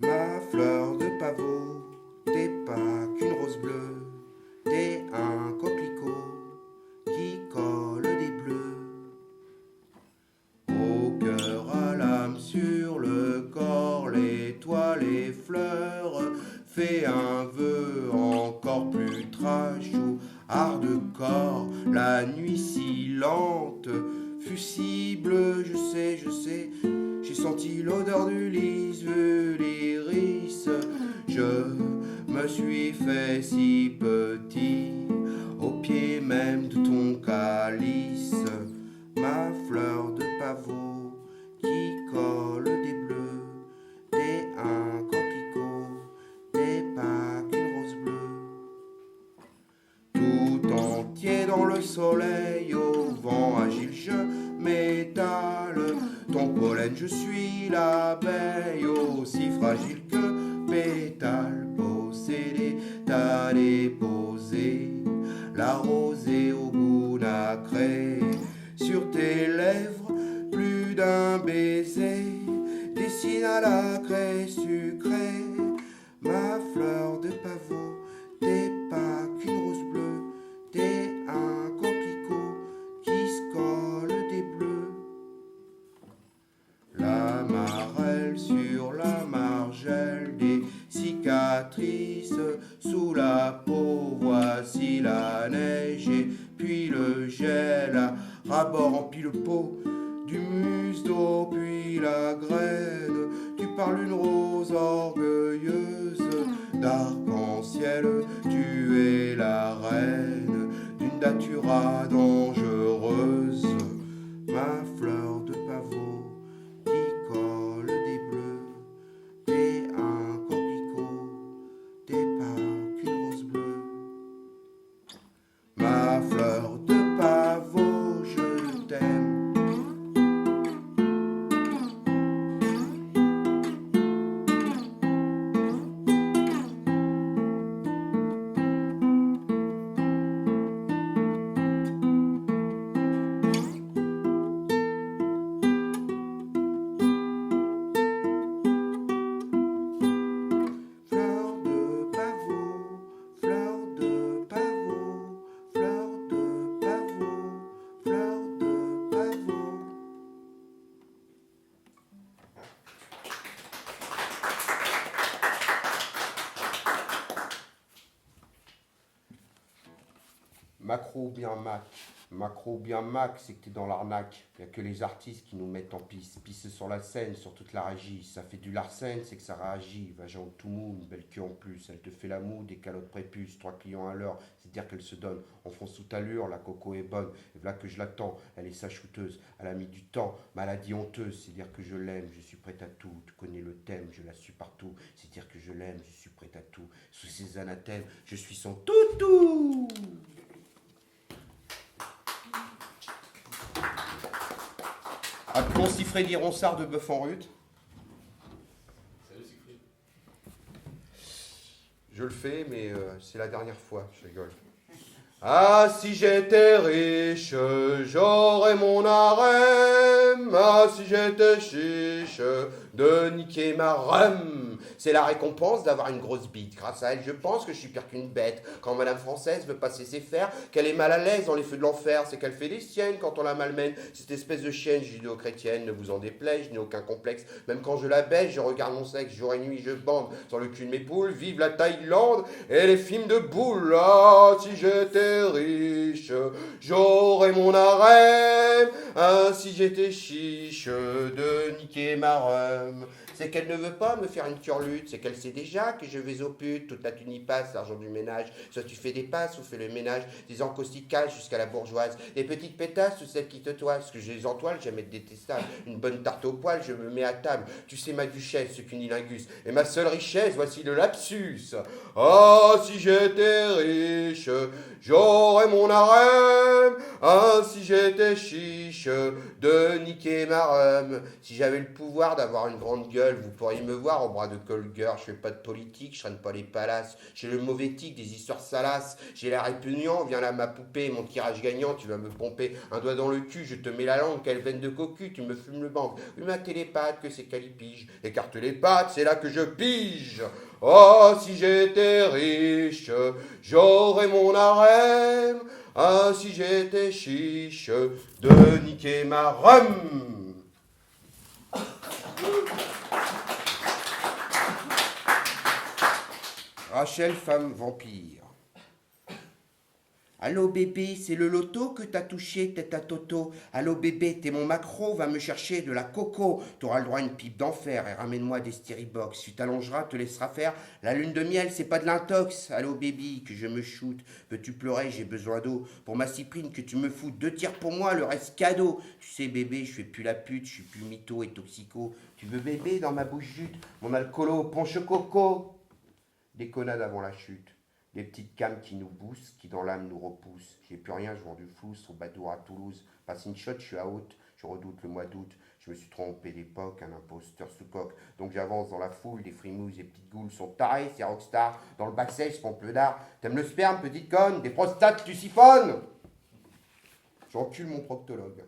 Ma fleur de pavot, t'es pas qu'une rose bleue, t'es un coquelicot qui colle des bleus. Au cœur, à l'âme, sur le corps, l'étoile, les fleurs, fais un vœu encore plus trash ou hardcore. La nuit si lente fut si bleue, je sais, j'ai senti l'odeur du lys, vu l'iris. Je me suis fait si petit, au pied même de ton calice. Ma fleur de pavot qui colle des bleus, t'es un coquelicot, t'es pas qu'une rose bleue. Tout entier dans le soleil, au vent agile je m'étale. Ton pollen je suis l'abeille, aussi fragile que pétale. Possédé, t'as déposé la rosée au goût nacré. Sur tes lèvres, plus d'un baiser dessine à la craie sucrée. Ma fleur de pavot, t'es pas qu'une rose bleue, t'es un coquelicot qui se colle des bleus. La marelle sur la margelle, des cicatrices sous la peau. Voici la neige et puis le gel, à rabord emplit le pot du mousse d'eau, puis la graine. Tu parles une rose orgueilleuse d'arc-en-ciel, tu es la reine d'une datura dangereuse. Ma fleur de pavot qui colle des bleus, t'es un coquelicot, t'es pas qu'une rose bleue. Ma fleur de pavot, je t'aime. Fleur de pavot, fleur de pavot, fleur de pavot, fleur de pavot. Macro ou bien Mac. Macro ou bien Mac, c'est que t'es dans l'arnaque. Il n'y a que les artistes qui nous mettent en pisse. Pisse sur la scène, sur toute la régie. Ça fait du larcène, c'est que ça réagit. Vagin tout mou, une belle queue en plus. Elle te fait la moue, des calottes prépuces, 3 clients à l'heure. C'est dire qu'elle se donne. On fonce sous allure, la coco est bonne. Et voilà que je l'attends. Elle est sa shooteuse. Elle a mis du temps. Maladie honteuse, c'est dire que je l'aime. Je suis prête à tout. Tu connais le thème, je la suis partout. C'est dire que je l'aime, je suis prête prête à tout. Sous ses anathèmes, je suis son toutou. Appelons si Freddy Ronsard de Bœuf en Rute. Salut Siegfried. Je le fais, mais c'est la dernière fois, je rigole. Ah, si j'étais riche, j'aurais mon harem. Ah, si j'étais chiche, de niquer ma rhum. C'est la récompense d'avoir une grosse bite. Grâce à elle, je pense que je suis pire qu'une bête. Quand Madame Française veut passer ses fers, qu'elle est mal à l'aise dans les feux de l'enfer, c'est qu'elle fait les siennes quand on la malmène. Cette espèce de chienne judéo-chrétienne, ne vous en déplaise, je n'ai aucun complexe. Même quand je la baisse, je regarde mon sexe, jour et nuit, je bande. Sur le cul de mes poules, vive la Thaïlande et les films de boules. Ah, si j'étais riche, j'aurais mon harem. Ah, si j'étais chiche, de niquer ma rhum. C'est qu'elle ne veut pas me faire une turlute, c'est qu'elle sait déjà que je vais aux putes, toute la thune y passe, l'argent du ménage, soit tu fais des passes ou fais le ménage, des encausticages jusqu'à la bourgeoise, des petites pétasses ou celles qui te toisent, parce que j'ai les entoiles, j'aime être détestable, une bonne tarte au poil, je me mets à table, tu sais ma duchesse, ce qu'unilingus, et ma seule richesse, voici le lapsus. Ah, si j'étais riche, j'aurais mon harem. Ah, si j'étais chiche, de niquer ma rhum. Si j'avais le pouvoir d'avoir une grande gueule, vous pourriez me voir au bras de colgueur. Je fais pas de politique, je traîne pas les palaces. J'ai le mauvais tic des histoires salaces. J'ai l'air répugnant, viens là ma poupée, mon tirage gagnant, tu vas me pomper un doigt dans le cul, je te mets la langue, quelle veine de cocu, tu me fumes le banc. Oui, ma télépathe, que c'est calipige. Écarte les pattes, c'est là que je pige. Oh, si j'étais riche, j'aurais mon harem. Ah, si j'étais chiche, de niquer ma rhum. Rachel, femme vampire. Allô bébé, c'est le loto que t'as touché, tête à toto. Allô bébé, t'es mon macro, va me chercher de la coco. T'auras le droit à une pipe d'enfer et ramène-moi des styribox. Tu t'allongeras, te laisseras faire. La lune de miel, c'est pas de l'intox. Allô baby, que je me shoote. Peux-tu pleurer, j'ai besoin d'eau. Pour ma cyprine, que tu me fous 2 tirs pour moi, le reste cadeau. Tu sais bébé, je fais plus la pute, je suis plus mytho et toxico. Tu veux bébé dans ma bouche jute, mon alcoolo, ponche coco. Déconnade avant la chute. Des petites cames qui nous boostent, qui dans l'âme nous repoussent. J'ai plus rien, je vends du flou, au Badour à Toulouse. Passe une shot, je suis à haute, je redoute le mois d'août. Je me suis trompé d'époque, un imposteur sous coque. Donc j'avance dans la foule, des frimouses, des petites goules sont tarées, c'est rockstar. Dans le backstage, pompe le dard. T'aimes le sperme, petite conne, des prostates, tu siphonnes. J'encule mon proctologue.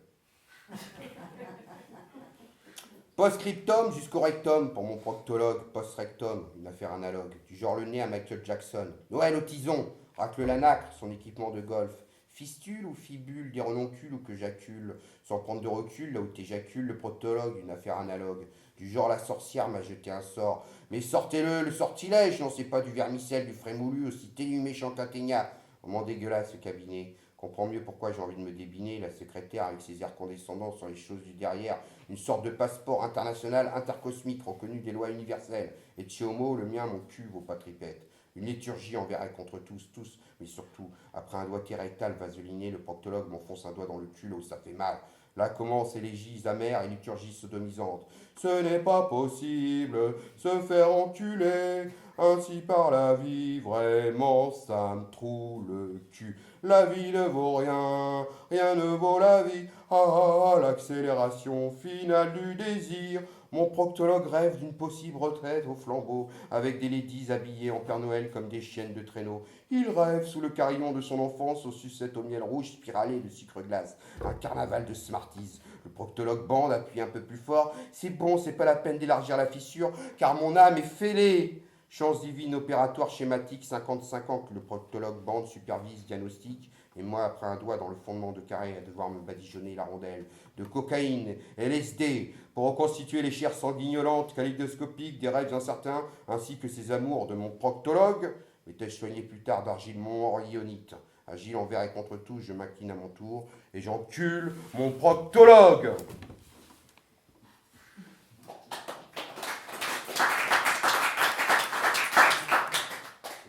Post-scriptum jusqu'au rectum pour mon proctologue, post-rectum, une affaire analogue, du genre le nez à Michael Jackson. Noël au tison, racle la nacre, son équipement de golf. Fistule ou fibule, des renoncules ou que j'accule, sans prendre de recul, là où t'éjacules, le proctologue, une affaire analogue. Du genre la sorcière m'a jeté un sort. Mais sortez-le, le sortilège, non c'est pas du vermicelle, du frémoulu, aussi ténu méchant qu'Athénia. Moment dégueulasse ce cabinet. Comprends mieux pourquoi j'ai envie de me débiner, la secrétaire avec ses airs condescendants sur les choses du derrière, une sorte de passeport international intercosmique reconnu des lois universelles. Et de chez Homo, le mien, mon cul vaut pas tripette. Une liturgie envers et contre tous, mais surtout, après un doigté rectal vaseliné, le proctologue m'enfonce un doigt dans le cul là où ça fait mal. Là commencent élégies amères et liturgies sodomisantes. Ce n'est pas possible, se faire enculer, ainsi par la vie, vraiment ça me troue le cul. La vie ne vaut rien, rien ne vaut la vie. Ah ah ah, l'accélération finale du désir. Mon proctologue rêve d'une possible retraite au flambeau, avec des ladies habillées en Père Noël comme des chiennes de traîneau. Il rêve sous le carillon de son enfance aux sucettes au miel rouge spiralé de sucre glace. Un carnaval de Smarties. Le proctologue bande, appuie un peu plus fort. C'est bon, c'est pas la peine d'élargir la fissure, car mon âme est fêlée. Chance divine opératoire schématique, 55 ans que le proctologue bande, supervise, diagnostique. Et moi, après un doigt dans le fondement de carré, à devoir me badigeonner la rondelle de cocaïne, LSD, pour reconstituer les chairs sanguignolantes, kaléidoscopiques, des rêves incertains, ainsi que ces amours de mon proctologue. M'étais-je soigné plus tard d'argile montmorillonite. Agile envers et contre tous, je m'incline à mon tour, et j'encule mon proctologue.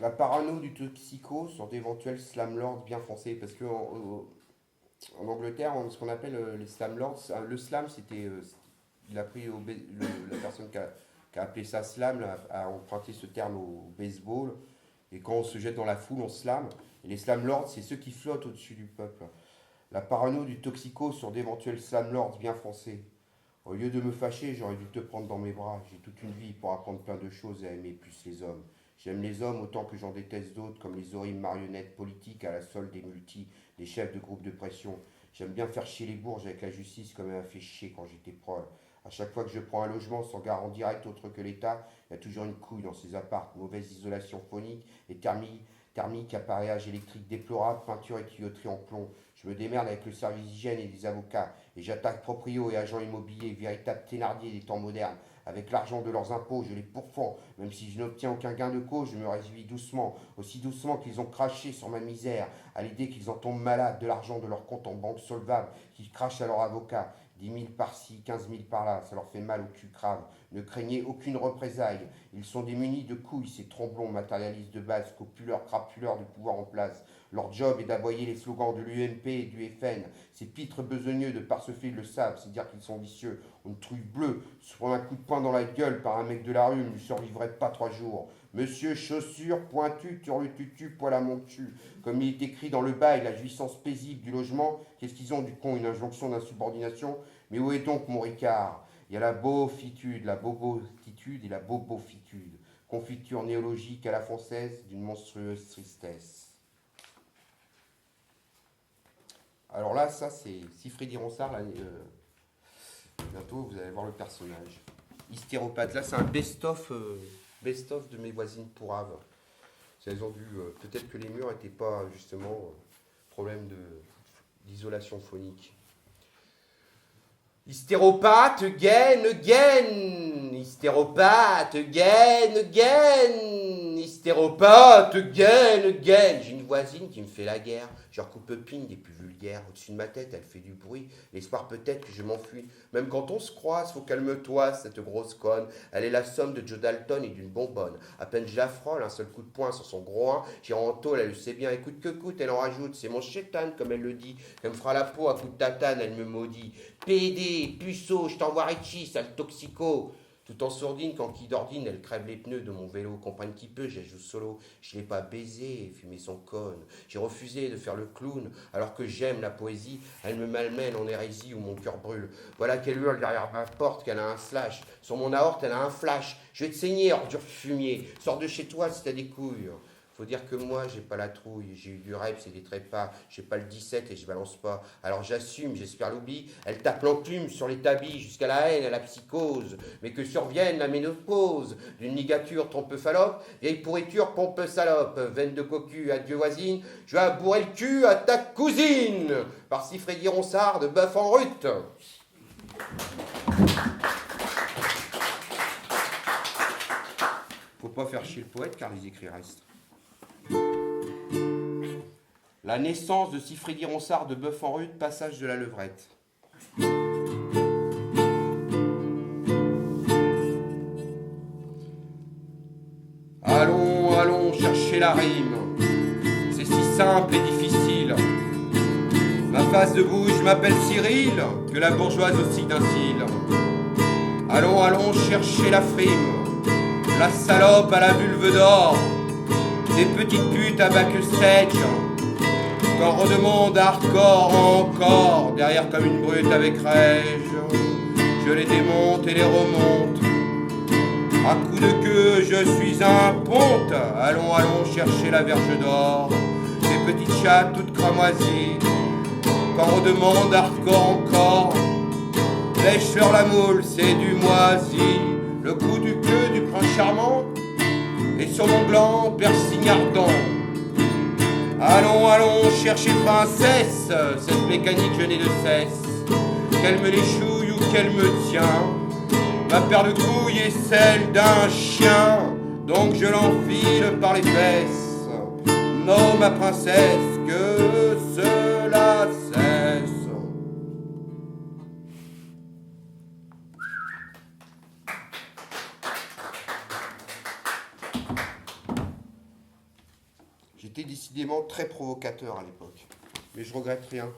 La parano du toxico sur d'éventuels slamlords bien foncés, parce que en Angleterre, on a ce qu'on appelle les slamlords. Le slam, c'était, il a pris la personne qui qui a appelé ça slam, a emprunté ce terme au baseball. Et quand on se jette dans la foule, on slame. Et les slamlords, c'est ceux qui flottent au-dessus du peuple. La parano du toxico sur d'éventuels slamlords bien français. Au lieu de me fâcher, j'aurais dû te prendre dans mes bras. J'ai toute une vie pour apprendre plein de choses et à aimer plus les hommes. J'aime les hommes autant que j'en déteste d'autres, comme les horribles marionnettes politiques à la solde des multis, des chefs de groupes de pression. J'aime bien faire chier les bourges avec la justice comme elle m'a fait chier quand j'étais prol. À chaque fois que je prends un logement sans garant direct autre que l'État, il y a toujours une couille dans ces apparts. Mauvaise isolation phonique et thermique, appareillage électrique déplorable, peinture et tuyauterie en plomb. Je me démerde avec le service d'hygiène et des avocats. Et j'attaque proprios et agents immobiliers, véritables Thénardier des temps modernes. Avec l'argent de leurs impôts, je les pourfends. Même si je n'obtiens aucun gain de cause, je me réjouis doucement. Aussi doucement qu'ils ont craché sur ma misère, à l'idée qu'ils en tombent malades de l'argent de leur compte en banque solvable, qu'ils crachent à leur avocat. 10 000 par-ci, 15 000 par-là, ça leur fait mal au cul crave. Ne craignez aucune représaille. Ils sont démunis de couilles, ces tromblons matérialistes de base, copuleurs, crapuleurs de pouvoir en place. Leur job est d'aboyer les slogans de l'UMP et du FN. Ces pitres besogneux de par ce fait le savent, c'est dire qu'ils sont vicieux. Une truffe bleue, se prendre un coup de poing dans la gueule par un mec de la rue ne survivrait pas 3 jours. Monsieur chaussures pointues, turlututu, poil à mon cul. Comme il est écrit dans le bail, la jouissance paisible du logement, qu'est-ce qu'ils ont du con, une injonction d'insubordination? Mais où est donc mon Ricard? Il y a la beaufitude, la bobotitude et la bobofitude. Confiture néologique à la française d'une monstrueuse tristesse. Alors là, ça c'est Siffredi Ronsard, là, bientôt vous allez voir le personnage. Hystéropathe, là c'est un best-of de mes voisines pourraves. Elles ont dû, peut-être que les murs n'étaient pas justement problème d'isolation phonique. Hystéropathe, again, hystéropathe, again, hystéropathe, again. J'ai une voisine qui me fait la guerre, je recoupe ping des plus vulgaires, au-dessus de ma tête, elle fait du bruit, l'espoir peut-être que je m'enfuis. Même quand on se croise, faut calme-toi, cette grosse conne, elle est la somme de Joe Dalton et d'une bonbonne. À peine je la frôle, un seul coup de poing sur son gros 1, j'irai en tôle, elle le sait bien, écoute que coûte, elle en rajoute, c'est mon chétane, comme elle le dit, elle me fera la peau à coup de tatane, elle me maudit. PD, puceau, je t'envoie Richie, sale toxico. Tout en sourdine, quand qui d'ordine, elle crève les pneus de mon vélo. Comprenne qui peut, j'ai joue solo. Je l'ai pas baisé, fumé son cône. J'ai refusé de faire le clown, alors que j'aime la poésie. Elle me malmène en hérésie où mon cœur brûle. Voilà qu'elle hurle derrière ma porte, qu'elle a un slash. Sur mon aorte, elle a un flash. Je vais te saigner, ordure fumier. Sors de chez toi si t'as des couilles. Faut dire que moi, j'ai pas la trouille, j'ai eu du rep, c'est des trépas, j'ai pas le 17 et je balance pas. Alors j'assume, j'espère l'oubli, elle tape l'enclume sur les tabis, jusqu'à la haine, à la psychose. Mais que survienne la ménopause, d'une ligature trompe-fallope, vieille pourriture pompe-salope, veine de cocu, adieu voisine, je vais bourrer le cul à ta cousine, par Siffredi Ronsard de Bœuf en Rute. Faut pas faire chier le poète car les écrits restent. La naissance de Siffredi Ronsard de Bœuf en Rute, passage de la Levrette. Allons, allons chercher la rime, c'est si simple et difficile. Ma face de bouche m'appelle Cyril, que la bourgeoise aussi d'un cil. Allons, allons chercher la frime, la salope à la vulve d'or, des petites putes à backstage, qu'on redemande hardcore encore, derrière comme une brute avec rage. Je les démonte et les remonte, à coups de queue je suis un ponte. Allons, allons chercher la verge d'or, des petites chattes toutes cramoisies, qu'on redemande hardcore encore. Lèche-leur la moule, c'est du moisi, le coup du queue du prince charmant, et sur mon gland, piercing ardent. Allons, allons chercher princesse, cette mécanique je n'ai de cesse, qu'elle me les chouille ou qu'elle me tient. Ma paire de couilles est celle d'un chien, donc je l'enfile par les fesses. Non, ma princesse, que cela cesse. J'étais décidément très provocateur à l'époque, mais je regrette rien.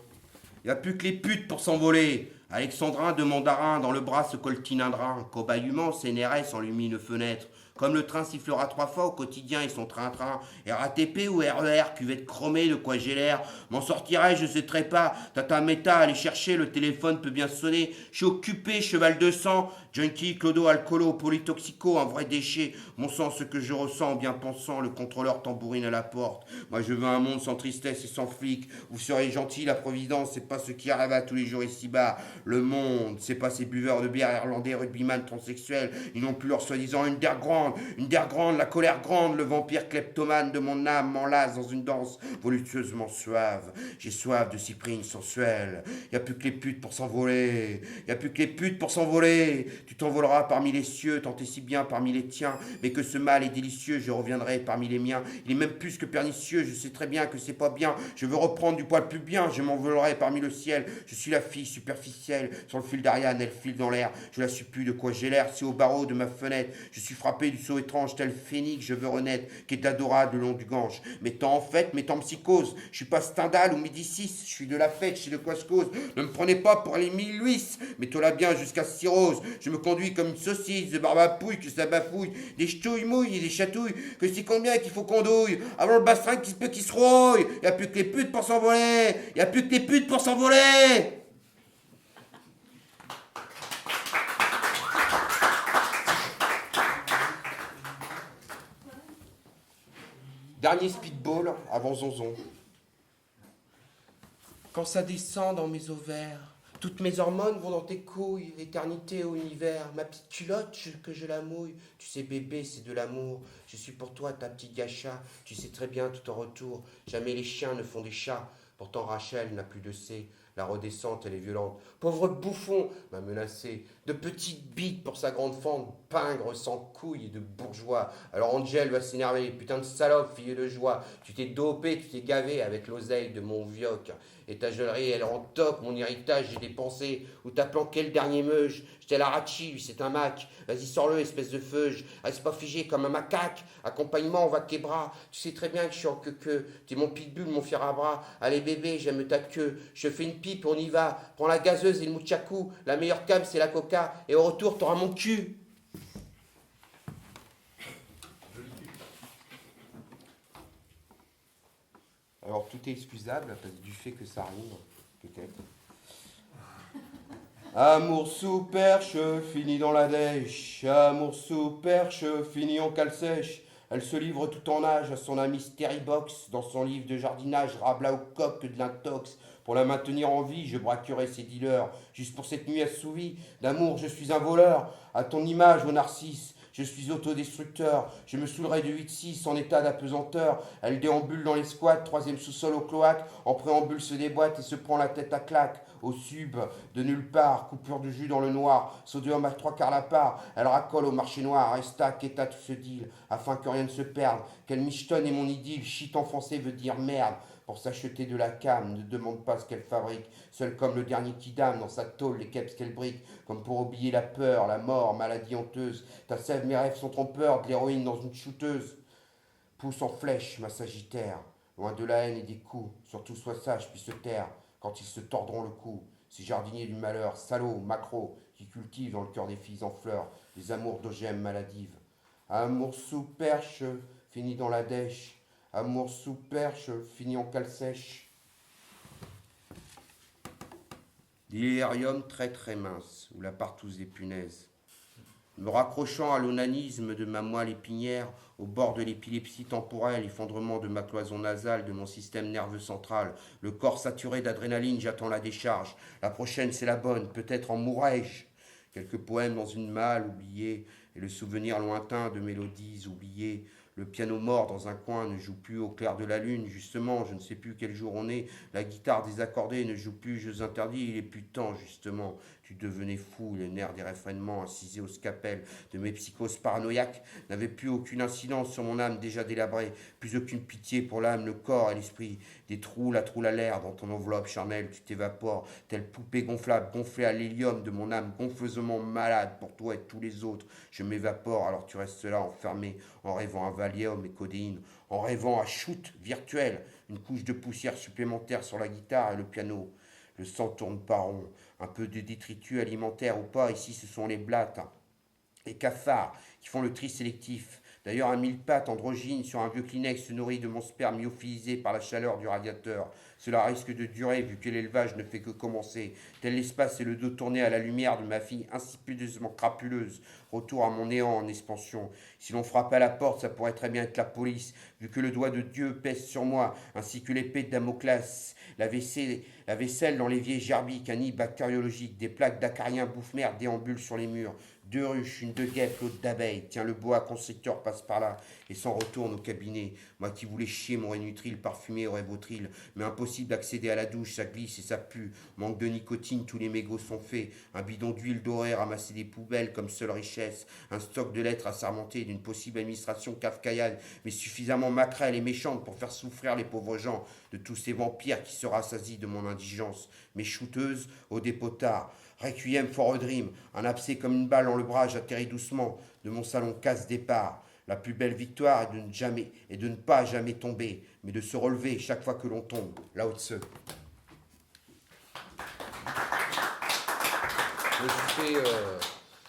Il n'y a plus que les putes pour s'envoler. Alexandrin de mandarin, dans le bras se coltine un drain. Cobaye humain, CNRS en lumineux fenêtre. Comme le train sifflera 3 fois au quotidien et son train-train. RATP ou RER, cuvette chromée, de quoi j'ai l'air. M'en sortirai, je sais très pas. Tata méta, allez chercher, le téléphone peut bien sonner. Je suis occupé, cheval de sang. Junkie, clodo, alcoolo, polytoxico, un vrai déchet. Mon sang, ce que je ressens, bien pensant, le contrôleur tambourine à la porte. Moi, je veux un monde sans tristesse et sans flic. Vous serez gentil, la providence, c'est pas ce qui arrive à tous les jours ici-bas. Le monde, c'est pas ces buveurs de bière irlandais, rugbyman, transsexuels. Ils n'ont plus leur soi-disant une der grande, la colère grande, le vampire kleptomane de mon âme m'enlace dans une danse voluptueusement suave. J'ai soif de cyprine sensuelle. Y a plus que les putes pour s'envoler. Y a plus que les putes pour s'envoler. Tu t'envoleras parmi les cieux, tant et si bien parmi les tiens. Mais que ce mal est délicieux, je reviendrai parmi les miens. Il est même plus que pernicieux, je sais très bien que c'est pas bien. Je veux reprendre du poil plus bien, je m'envolerai parmi le ciel. Je suis la fille superficielle, sur le fil d'Ariane, elle file dans l'air. Je la supplie de quoi j'ai l'air, c'est au barreau de ma fenêtre. Je suis frappé du saut étrange, tel phénix, je veux renaître, qui est adorable le long du Gange. M'étant en fête, m'étant psychose, je suis pas Stendhal ou Médicis, je suis de la fête, je sais de quoi je cause. Ne me prenez pas pour les mille Luis, mets-toi bien jusqu'à cirrhose. Je me conduis comme une saucisse de barbe à pouille, que ça bafouille, des ch'touilles mouilles et des chatouilles, que c'est combien qu'il faut qu'on douille, avant le bastring qui se rouille. Y a plus que les putes pour s'envoler, y a plus que les putes pour s'envoler. Dernier speedball avant Zonzon. Quand ça descend dans mes ovaires, toutes mes hormones vont dans tes couilles, l'éternité au univers, ma petite culotte que je la mouille. Tu sais bébé, c'est de l'amour, je suis pour toi ta petite gacha, tu sais très bien tout en retour, jamais les chiens ne font des chats. Pourtant Rachel n'a plus de C, la redescente elle est violente. Pauvre bouffon, m'a menacé, de petites bites pour sa grande fente, pingre sans couilles et de bourgeois. Alors Angel va s'énerver, putain de salope, fille de joie, tu t'es dopé, tu t'es gavé avec l'oseille de mon vioc. Et ta jollerie, elle rend top, mon héritage, j'ai dépensé. Où t'as planqué le dernier meuge? J'étais la Rachi, lui c'est un Mac. Vas-y, sors-le, espèce de feuge. Reste pas figé comme un macaque. Accompagnement, on va tes bras. Tu sais très bien que je suis en queue. T'es mon pitbull, mon fier à bras. Allez bébé, j'aime ta queue. Je fais une pipe, on y va. Prends la gazeuse et le mouchakou. La meilleure cam, c'est la coca. Et au retour, t'auras mon cul. Alors tout est excusable du fait que ça rime, peut-être. Amour sous perche, fini dans la dèche. Amour sous perche, fini en cale sèche. Elle se livre tout en âge à son ami Steribox. Dans son livre de jardinage, rabla au coq de l'intox. Pour la maintenir en vie, je braquerai ses dealers. Juste pour cette nuit assouvie, d'amour, je suis un voleur. À ton image, au narcisse. Je suis autodestructeur, je me saoulerai de 8-6 en état d'apesanteur. Elle déambule dans les squats, troisième sous-sol au cloaque. En préambule se déboîte et se prend la tête à claque. Au sub, de nulle part, coupure de jus dans le noir. Sodium à 3/4 la part, elle racole au marché noir. Resta, qu'état tout ce deal, afin que rien ne se perde. Quelle michetonne est mon idylle, shit en français veut dire merde. Pour s'acheter de la cam, ne demande pas ce qu'elle fabrique. Seule comme le dernier kidam dans sa tôle, les keps qu'elle brique. Comme pour oublier la peur, la mort, maladie honteuse. Ta sève, mes rêves sont trompeurs, de l'héroïne dans une shooteuse. Pousse en flèche, ma sagittaire. Loin de la haine et des coups. Surtout sois sage, puis se taire. Quand ils se tordront le cou. Ces jardiniers du malheur, salauds, macros, qui cultivent dans le cœur des filles en fleurs les amours d'ogèmes maladives. Amour sous perche, fini dans la dèche. Amour sous perche, fini en cale sèche. Delirium très très mince, où la partouze des punaises. Me raccrochant à l'onanisme de ma moelle épinière, au bord de l'épilepsie temporelle, effondrement de ma cloison nasale, de mon système nerveux central, le corps saturé d'adrénaline, j'attends la décharge. La prochaine, c'est la bonne, peut-être en mourrai-je. Quelques poèmes dans une malle oubliée, et le souvenir lointain de mélodies oubliées. Le piano mort dans un coin ne joue plus au clair de la lune. Justement, je ne sais plus quel jour on est. La guitare désaccordée ne joue plus jeux interdits. Il est plus temps, justement. Tu devenais fou. Les nerfs des réfrénements incisés au scapel de mes psychoses paranoïaques n'avaient plus aucune incidence sur mon âme déjà délabrée. Plus aucune pitié pour l'âme, le corps et l'esprit. Des trous à l'air dans ton enveloppe charnelle. Tu t'évapores, telle poupée gonflable, gonflée à l'hélium de mon âme, gonfleusement malade pour toi et tous les autres. Je m'évapore, alors tu restes là, enfermé, en rêvant à Valium et codéine, en rêvant à shoot virtuel, une couche de poussière supplémentaire sur la guitare et le piano. Le sang tourne pas rond. Un peu de détritus alimentaires ou pas, ici ce sont les blattes. Les cafards qui font le tri sélectif. D'ailleurs, un mille-pattes androgyne sur un vieux Kleenex se nourrit de mon sperme lyophilisé par la chaleur du radiateur. Cela risque de durer vu que l'élevage ne fait que commencer. Tel l'espace et le dos tourné à la lumière de ma fille insipidusement crapuleuse. Retour à mon néant en expansion. Si l'on frappe à la porte, ça pourrait très bien être la police, vu que le doigt de Dieu pèse sur moi, ainsi que l'épée de Damoclès. La vaisselle dans l'évier gerbique, un nid bactériologique, des plaques d'acariens bouffe-merde déambulent sur les murs. 2 ruches, une de guêpes, l'autre d'abeilles. Tiens, le boa constricteur passe par là et s'en retourne au cabinet. Moi qui voulais chier mon Rénutril parfumé au Révotril, mais impossible d'accéder à la douche, ça glisse et ça pue. Manque de nicotine, tous les mégots sont faits. Un bidon d'huile dorée ramassé des poubelles comme seule richesse. Un stock de lettres assermentées d'une possible administration kafkaïenne, mais suffisamment maquerelle et méchante pour faire souffrir les pauvres gens de tous ces vampires qui se rassasient de mon indigence. Mes shooteuses au dépotard. Requiem for a Dream, un abcès comme une balle dans le bras, j'atterris doucement de mon salon casse-départ. La plus belle victoire est de ne pas jamais tomber, mais de se relever chaque fois que l'on tombe. Lao Tse.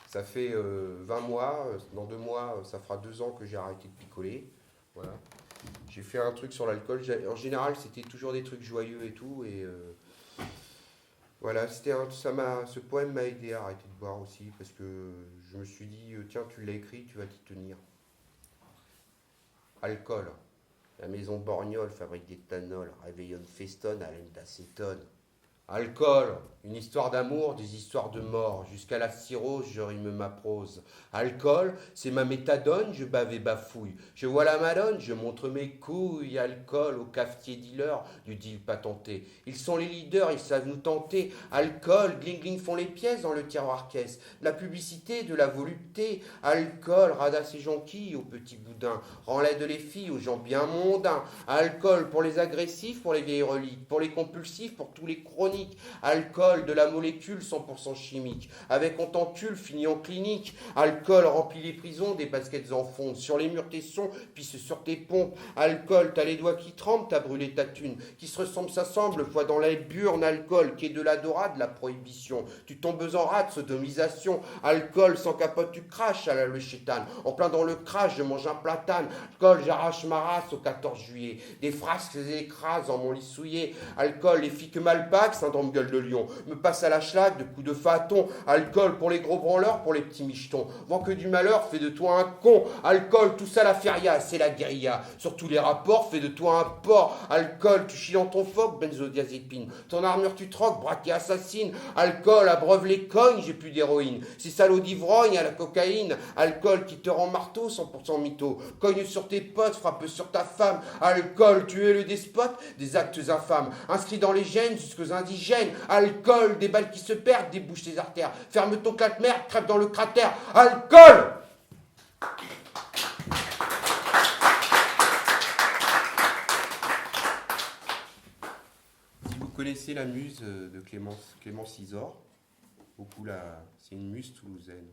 Ça fait 20 mois, dans 2 mois, ça fera 2 ans que j'ai arrêté de picoler. Voilà. J'ai fait un truc sur l'alcool. En général, c'était toujours des trucs joyeux et tout, et... Voilà, ce poème m'a aidé à arrêter de boire aussi, parce que je me suis dit, tiens, tu l'as écrit, tu vas t'y tenir. Alcool. La maison Borgnole fabrique d'éthanol, réveillonne festonne à l'aide d'acétone. Alcool, une histoire d'amour, des histoires de mort. Jusqu'à la cirrhose, je rime ma prose. Alcool, c'est ma méthadone, je bave et bafouille. Je vois la madone, je montre mes couilles. Alcool, au cafetier dealer du deal patenté. Ils sont les leaders, ils savent nous tenter. Alcool, gling gling font les pièces dans le tiroir caisse. De la publicité, de la volupté. Alcool, radasse et jonquille aux petits boudins. Rend laide les filles aux gens bien mondains. Alcool, pour les agressifs, pour les vieilles reliques. Pour les compulsifs, pour tous les chroniques. Alcool, de la molécule 100% chimique. Avec on t'encule, fini en clinique. Alcool remplit les prisons, des baskets en fonte. Sur les murs tes sons, pisse sur tes pompes. Alcool, t'as les doigts qui tremblent, t'as brûlé ta thune. Qui se ressemble, s'assemble, fois dans la burne. Alcool, qui est de la dorade, la prohibition. Tu tombes en rate, sodomisation. Alcool, sans capote, tu craches à la le chétane. En plein dans le crash, je mange un platane. Alcool, j'arrache ma race au 14 juillet. Des frasques écrasent en mon lit souillé. Alcool, les filles que malpac, syndrome gueule de lion, me passe à la schlag de coups de faton. Alcool pour les gros branleurs, pour les petits michetons. Vent que du malheur, fait de toi un con. Alcool, tout ça la feria, c'est la guérilla. Sur tous les rapports, fait de toi un porc. Alcool, tu chies dans ton phoque, benzodiazépine. Ton armure tu troques, braqué assassine. Alcool, abreuve les cognes, j'ai plus d'héroïne. C'est salaud d'ivrogne à la cocaïne. Alcool qui te rend marteau, 100% mytho. Cogne sur tes potes, frappe sur ta femme. Alcool, tu es le despote des actes infâmes. Inscrit dans les gènes jusqu'aux indigènes. Alcool, des balles qui se perdent, débouche tes artères. Ferme ton claque-merde, crève dans le cratère. Alcool! Si vous connaissez la muse de Clémence Isor, c'est une muse toulousaine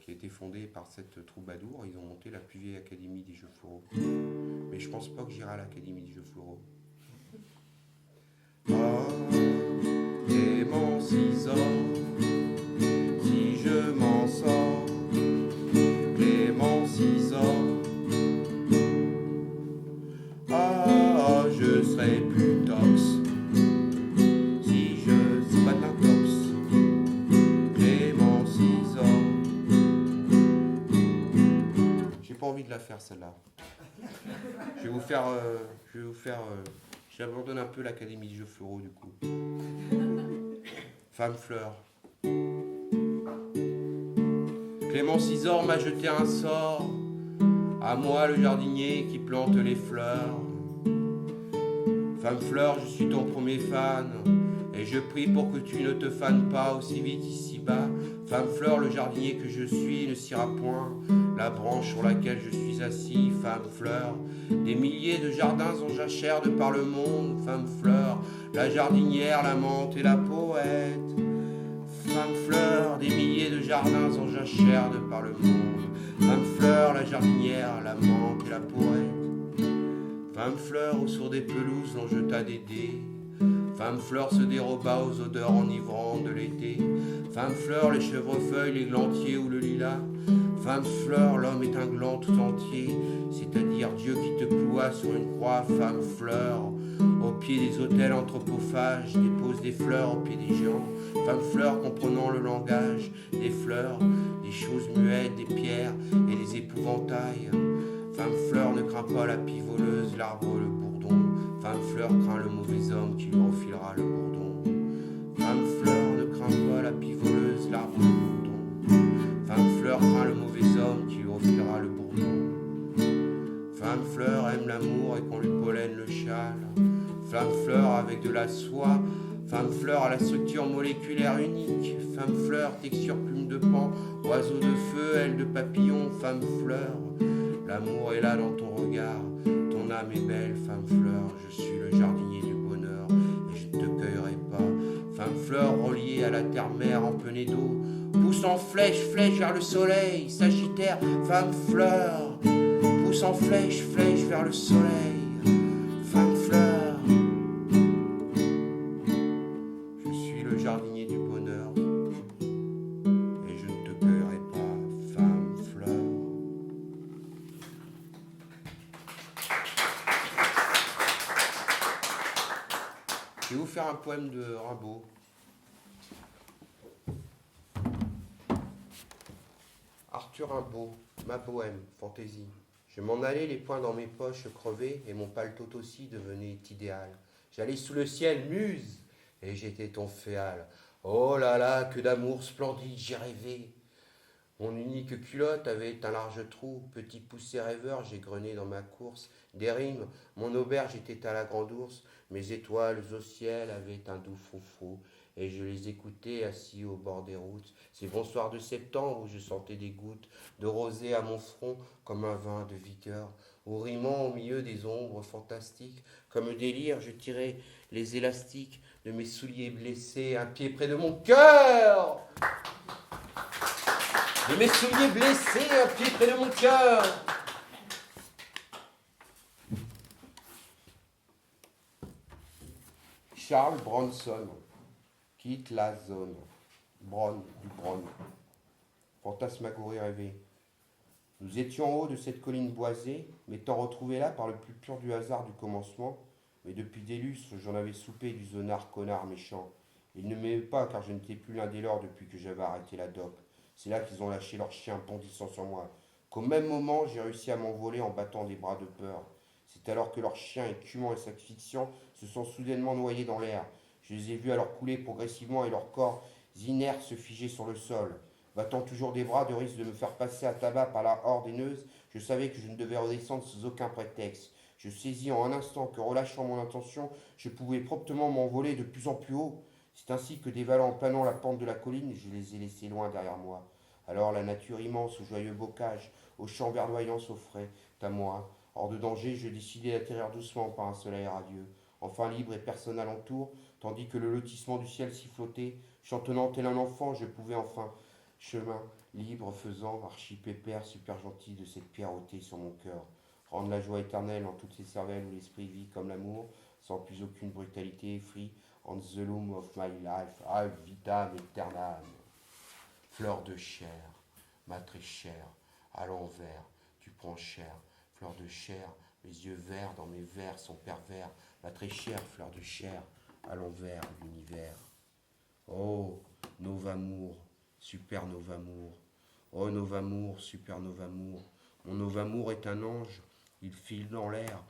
qui a été fondée par cette troubadour. Ils ont monté la plus vieille académie des jeux floraux. Mais je pense pas que j'irai à l'académie des jeux floraux. Clémence Isor, si je m'en sors, Clémence Isor, je serai plus tox, si je suis pas d'un tox, Clémence Isor. J'ai pas envie de la faire celle-là. Je vais vous faire j'abandonne un peu l'académie des jeux floraux du coup. Femme fleur. Clémence Isor m'a jeté un sort. À moi le jardinier qui plante les fleurs. Femme fleur, je suis ton premier fan. Et je prie pour que tu ne te fanes pas aussi vite ici-bas. Femme fleur, le jardinier que je suis ne scira point la branche sur laquelle je suis assis. Femme fleur, des milliers de jardins en jachère de par le monde. Femme fleur, la jardinière, la menthe et la poète. Femme fleur, des milliers de jardins en jachère de par le monde. Femme fleur, la jardinière, la menthe et la poète. Femme fleur, au sourd des pelouses, l'on jeta des dés. Femme fleur se déroba aux odeurs enivrantes de l'été. Femme fleur, les chèvrefeuilles, les glantiers ou le lilas. Femme fleur, l'homme est un gland tout entier, c'est-à-dire Dieu qui te ploie sur une croix. Femme fleur, au pied des autels anthropophages, dépose des fleurs au pied des géants. Femme fleur, comprenant le langage des fleurs, des choses muettes, des pierres et des épouvantails. Femme fleur ne craint pas la pie voleuse, l'arbre le bourdon. Femme fleur craint le mauvais homme qui lui refilera le bourdon. Femme fleur ne craint pas la pie voleuse, l'arbre le bourdon. Femme fleur craint le mauvais homme qui lui refilera le bourdon. Femme fleur aime l'amour et qu'on lui pollène le châle. Femme fleur avec de la soie. Femme fleur à la structure moléculaire unique. Femme fleur, texture plume de pan, oiseau de feu, aile de papillon. Femme fleur, l'amour est là dans ton regard. Ton âme est belle, femme fleur. Je suis le jardinier du bonheur et je ne te cueillerai pas. Femme fleur reliée à la terre-mère empennée d'eau. Pousse en flèche, flèche vers le soleil. Sagittaire, femme fleur. Pousse en flèche, flèche vers le soleil. Femme fleur. Je suis le jardinier du bonheur et je ne te cueillerai pas, femme fleur. Je vais vous faire un poème de Rimbaud. Arthur Rimbaud, ma bohème, fantaisie. Je m'en allais les poings dans mes poches crevées et mon paletot aussi devenait idéal. J'allais sous le ciel, muse, et j'étais ton féal. Oh là là, que d'amour splendide j'ai rêvé. Mon unique culotte avait un large trou, petit poussé rêveur, j'ai grené dans ma course. Des rimes, mon auberge était à la grande ours, mes étoiles au ciel avaient un doux froufrou, et je les écoutais assis au bord des routes. Ces bons soirs de septembre où je sentais des gouttes de rosée à mon front comme un vin de vigueur, où rimant au milieu des ombres fantastiques, comme délire, je tirais les élastiques de mes souliers blessés, un pied près de mon cœur. De mes souliers blessés, un pied près de mon cœur. Charles Bronson quitte la zone. Bronn, du Bronn. Fantasmagorie rêvée. Nous étions en haut de cette colline boisée, m'étant retrouvé là par le plus pur du hasard du commencement, mais depuis des lustres, j'en avais soupé du zonard connard méchant. Ils ne m'aimaient pas car je n'étais plus l'un des leurs depuis que j'avais arrêté la dope. C'est là qu'ils ont lâché leur chien bondissant sur moi. Qu'au même moment, j'ai réussi à m'envoler en battant des bras de peur. C'est alors que leurs chiens, écumants et sacrifiants, se sont soudainement noyés dans l'air. Je les ai vus alors couler progressivement et leurs corps inertes se figer sur le sol. Battant toujours des bras de risque de me faire passer à tabac par la horde haineuse, je savais que je ne devais redescendre sous aucun prétexte. Je saisis en un instant que, relâchant mon intention, je pouvais promptement m'envoler de plus en plus haut. C'est ainsi que, dévalant en planant la pente de la colline, je les ai laissés loin derrière moi. Alors la nature immense, au joyeux bocage, aux champs verdoyants s'offrait à moi. Hors de danger, je décidai d'atterrir doucement par un soleil radieux. Enfin libre et personne alentour, tandis que le lotissement du ciel sifflotait, chantonnant tel un enfant, je pouvais enfin chemin libre faisant, archi-pépère, super gentil de cette pierre ôtée sur mon cœur. Rendre la joie éternelle en toutes ces cervelles où l'esprit vit comme l'amour, sans plus aucune brutalité, free, on the loom of my life, ad vitam aeternam. Fleur de chair, ma très chère, à l'envers, tu prends cher, fleur de chair, mes yeux verts dans mes vers sont pervers, ma très chère fleur de chair, à l'envers l'univers. Oh, Novamour, super Novamour, oh Novamour, super Novamour, mon Novamour est un ange, il file dans l'air,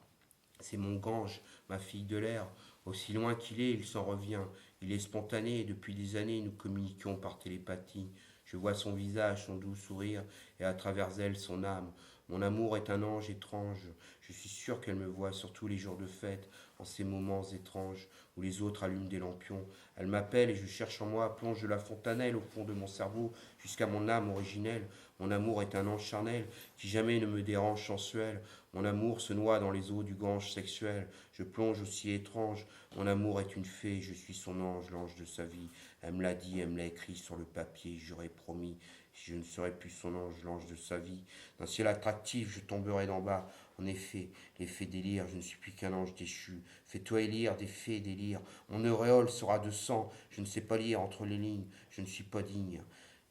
c'est mon gange, ma fille de l'air, aussi loin qu'il est, il s'en revient, il est spontané, et depuis des années nous communiquons par télépathie. Je vois son visage, son doux sourire, et à travers elle son âme. Mon amour est un ange étrange, je suis sûr qu'elle me voit surtout les jours de fête, en ces moments étranges, où les autres allument des lampions. Elle m'appelle et je cherche en moi, plonge de la fontanelle au fond de mon cerveau, jusqu'à mon âme originelle. Mon amour est un ange charnel, qui jamais ne me dérange sensuel. Mon amour se noie dans les eaux du Gange sexuel. Je plonge aussi étrange. Mon amour est une fée, je suis son ange, l'ange de sa vie. Elle me l'a dit, elle me l'a écrit sur le papier, j'aurais promis. Si je ne serais plus son ange, l'ange de sa vie, d'un ciel attractif, je tomberais d'en bas. En effet, les fées délirent, je ne suis plus qu'un ange déchu. Fais-toi élire des fées délire. Mon auréole sera de sang, je ne sais pas lire entre les lignes, je ne suis pas digne.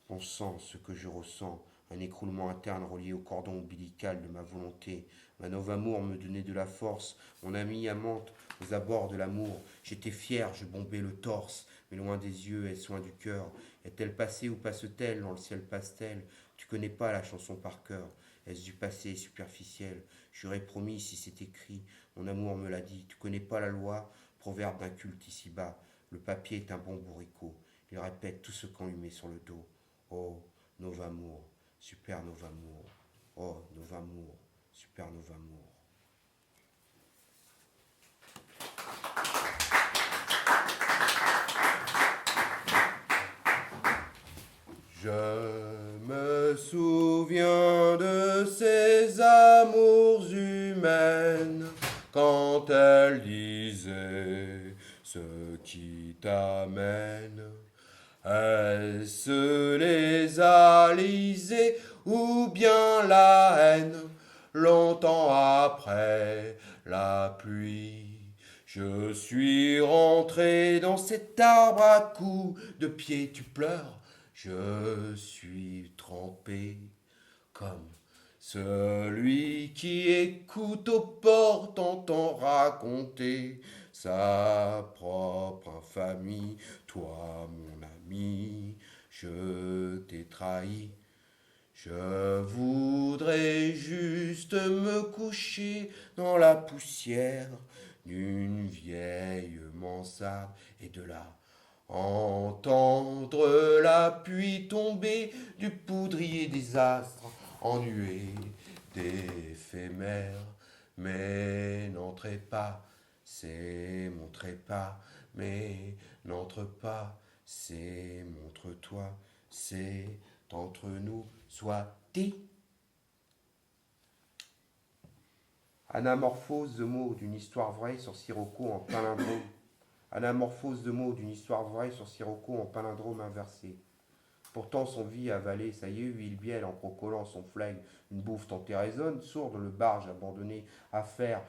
Bon sang, ce que je ressens, un écroulement interne relié au cordon ombilical de ma volonté. Ma Novamour me donnait de la force, mon amie amante aux abords de l'amour. J'étais fier, je bombais le torse, mais loin des yeux et loin du cœur. Est-elle passée ou passe-t-elle dans le ciel pastel? Tu connais pas la chanson par cœur. Est-ce du passé superficiel? J'aurais promis si c'est écrit, mon amour me l'a dit. Tu connais pas la loi, proverbe d'un culte ici-bas. Le papier est un bon bourricot, il répète tout ce qu'on lui met sur le dos. Oh, Novamour, super Novamour. Oh, Novamour, super Novamour. Je me souviens de ces amours humaines quand elles disaient ce qui t'amène. Est-ce les alizés ou bien la haine? Longtemps après la pluie, je suis rentré dans cet arbre à coups de pied. Tu pleures? Je suis trempé comme celui qui écoute aux portes entend raconter sa propre infamie. Toi, mon ami, je t'ai trahi. Je voudrais juste me coucher dans la poussière d'une vieille mansarde et de là entendre la pluie tomber du poudrier des astres en nuée d'éphémère. Mais n'entrez pas, c'est mon trépas. Mais n'entre pas, c'est montre-toi, c'est entre nous, soit-il. Anamorphose de mots d'une histoire vraie sur Sirocco en palindrome. Anamorphose de mots d'une histoire vraie sur Sirocco en palindrome inversé. Pourtant son vie avalé, ça y est, huile bielle en crocolant son flingue, une bouffe tant résonne, sourde le barge abandonné à faire,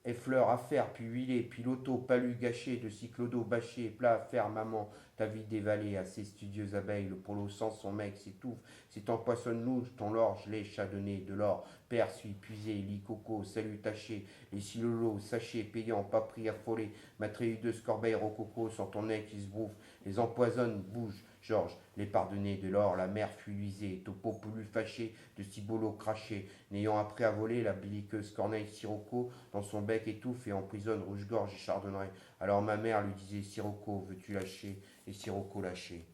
effleur à faire, puis huilé, puis l'auto, palu gâché, de cyclodo bâché, plat à faire, maman, ta vie dévalée à ces studieuses abeilles, le polo sans son mec s'étouffe, c'est empoissonne louche, ton l'orge, lait chadonné, de l'or, père suit puisé, lit coco, salut taché, les silolos, sachets, payants, pas pris affolé, matréideuse corbeille, rococo, sans ton nez qui se bouffe, les empoisonne, bouge, Georges, les pardonnés de l'or, la mer fut luisée, topo plus fâché, de cibolo craché, n'ayant appris à voler, la belliqueuse corneille Sirocco, dans son bec étouffe et emprisonne rouge-gorge et chardonneret. Alors ma mère lui disait, Sirocco, veux-tu lâcher? Et Sirocco lâchait.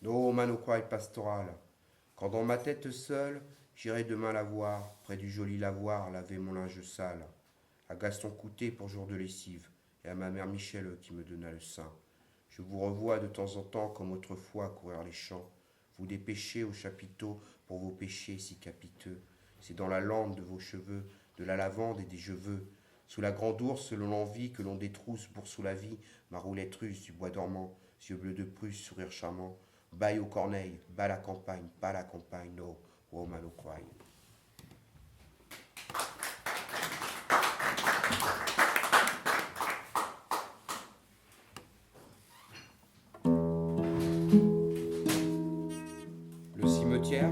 No manoquai pastoral, quand dans ma tête seule, j'irai demain la voir, près du joli lavoir, laver mon linge sale, à Gaston Coutet pour jour de lessive, et à ma mère Michel qui me donna le sein. Je vous revois de temps en temps comme autrefois courir les champs, vous dépêchez au chapiteau pour vos péchés si capiteux. C'est dans la lande de vos cheveux, de la lavande et des cheveux, sous la grande ours selon l'envie que l'on détrousse pour sous la vie, ma roulette russe du bois dormant, yeux bleus de Prusse, sourire charmant, baille aux corneilles, bas la campagne, no, woman no cry. Le cimetière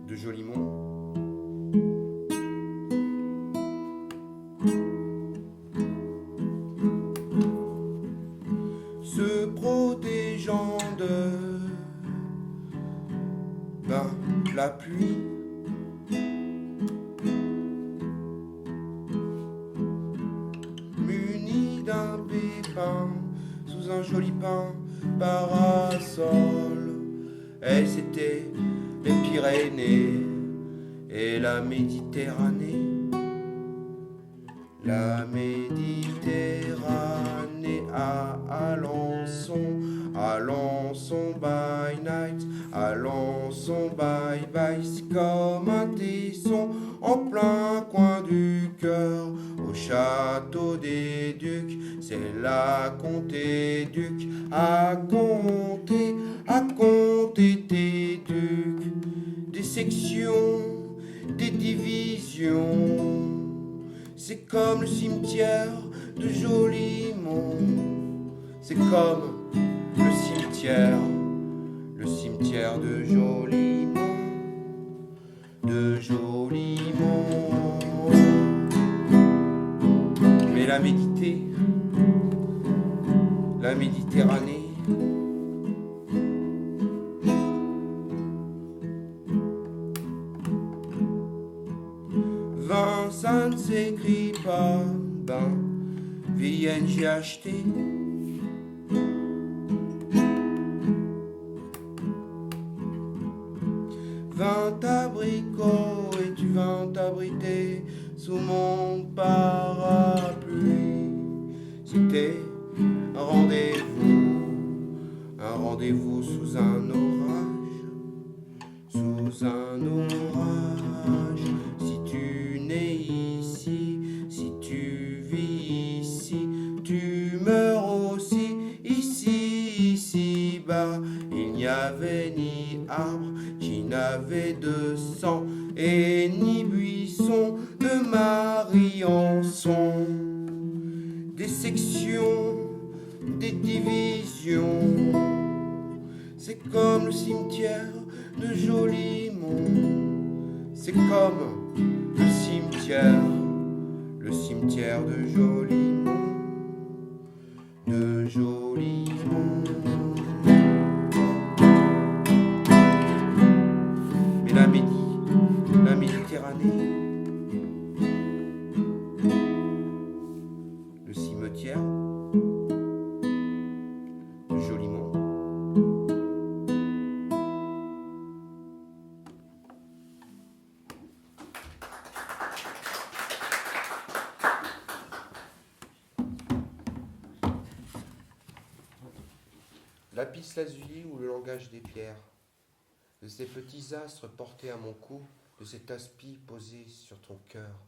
de Jolimont. Se protégeant de la pluie, muni d'un pépin sous un joli pin parasol. Et c'était les Pyrénées et la Méditerranée. La Méditerranée à Alençon by night, Alençon by bye, c'est comme un tesson en plein coin du cœur. Au château des ducs, c'est la comté duc à compter à compter tes ducs, des sections, des divisions. C'est comme le cimetière de Jolimont. C'est comme le cimetière de Jolimont, de Jolimont. Mais la Méditerranée, vin, ça ne s'écrit pas, ben, Vienne j'ai acheté. Vint abricot et tu vins t'abriter sous mon parapluie. C'était un rendez-vous sous un orage, Si tu nais ici, si tu vis ici, tu meurs aussi ici bas. Il n'y avait ni arbre qui n'avait de sang et ni buisson de Mariançon. Des sections, des divisions, c'est comme le cimetière de Jolimont. C'est comme le cimetière de Jolimont, de Jolimont. Mais la Méditerranée, le cimetière de Jolimont. Lapis lazuli ou le langage des pierres, de ces petits astres portés à mon cou, de cet aspi posé sur ton cœur.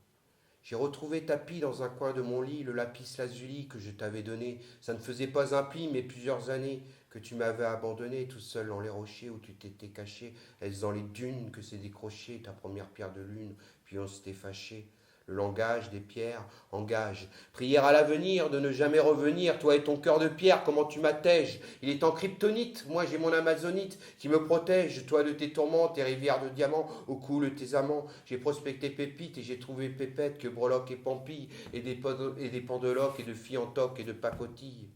J'ai retrouvé tapi dans un coin de mon lit le lapis lazuli que je t'avais donné. Ça ne faisait pas un pli, mais plusieurs années que tu m'avais abandonné tout seul dans les rochers où tu t'étais caché. Est-ce dans les dunes que s'est décrochée ta première pierre de lune, puis on s'était fâché. Le langage des pierres engage. Prière à l'avenir de ne jamais revenir. Toi et ton cœur de pierre, comment tu m'attèges? Il est en kryptonite, moi j'ai mon amazonite qui me protège. Toi de tes tourments, tes rivières de diamants, où coulent tes amants. J'ai prospecté pépites et j'ai trouvé pépettes que breloques et pampilles, et des pendeloques et de filles en toque et de pacotilles.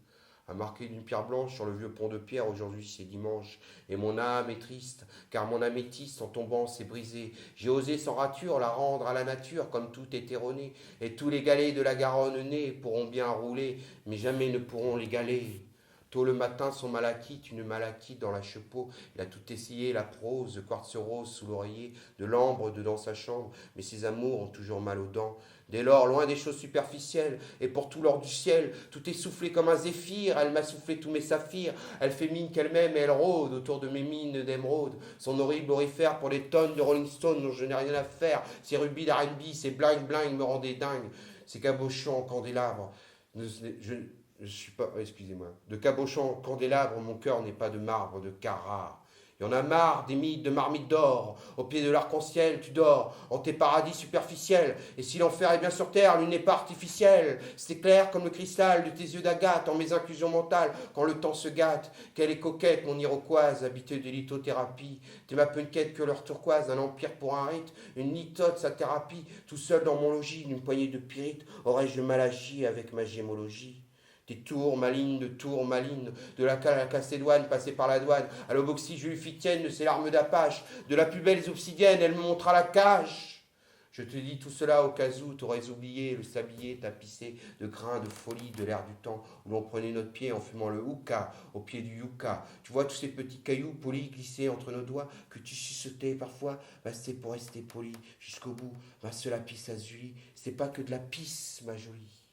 À marquer d'une pierre blanche sur le vieux pont de pierre, aujourd'hui c'est dimanche, et mon âme est triste, car mon améthyste en tombant s'est brisé. J'ai osé sans rature la rendre à la nature, comme tout est erroné, et tous les galets de la Garonne née pourront bien rouler, mais jamais ne pourront les galets. Tôt le matin, son malachite, une malachite dans la chepeau, il a tout essayé, la prose, de quartz rose sous l'oreiller, de l'ambre dedans sa chambre, mais ses amours ont toujours mal aux dents. Dès lors, loin des choses superficielles, et pour tout l'or du ciel, tout est soufflé comme un zéphyr, elle m'a soufflé tous mes saphirs, elle fait mine qu'elle m'aime et elle rôde autour de mes mines d'émeraude, son horrible orifère pour les tonnes de Rolling Stone dont je n'ai rien à faire, ces rubis d'R&B, ces bling me rendaient dingue, ces cabochons en candélabre, je suis pas, excusez-moi, de cabochon en candélabre, mon cœur n'est pas de marbre, de Carrare. Il y en a marre des mythes de marmites d'or. Au pied de l'arc-en-ciel, tu dors en tes paradis superficiels. Et si l'enfer est bien sur terre, lui n'est pas artificiel. C'est clair comme le cristal de tes yeux d'agate en mes inclusions mentales quand le temps se gâte. Qu'elle est coquette, mon iroquoise, habitée de lithothérapie. T'es ma punquette que leur turquoise, un empire pour un rite. Une lithote, sa thérapie. Tout seul dans mon logis, d'une poignée de pyrites, aurais-je mal agi avec ma gémologie. Des tours malines, de la Cacédoine passée par la douane, à l'oboxy julifitienne de ses larmes d'Apache, de la plus belle obsidienne, elle me montra la cage. Je te dis tout cela au cas où t'aurais oublié le sablier tapissé de grains de folie de l'air du temps, où l'on prenait notre pied en fumant le hookah au pied du yucca. Tu vois tous ces petits cailloux polis glissés entre nos doigts, que tu chuchotais parfois, c'est pour rester poli jusqu'au bout. Ma seule lapis lazuli, c'est pas que de la pisse, ma jolie.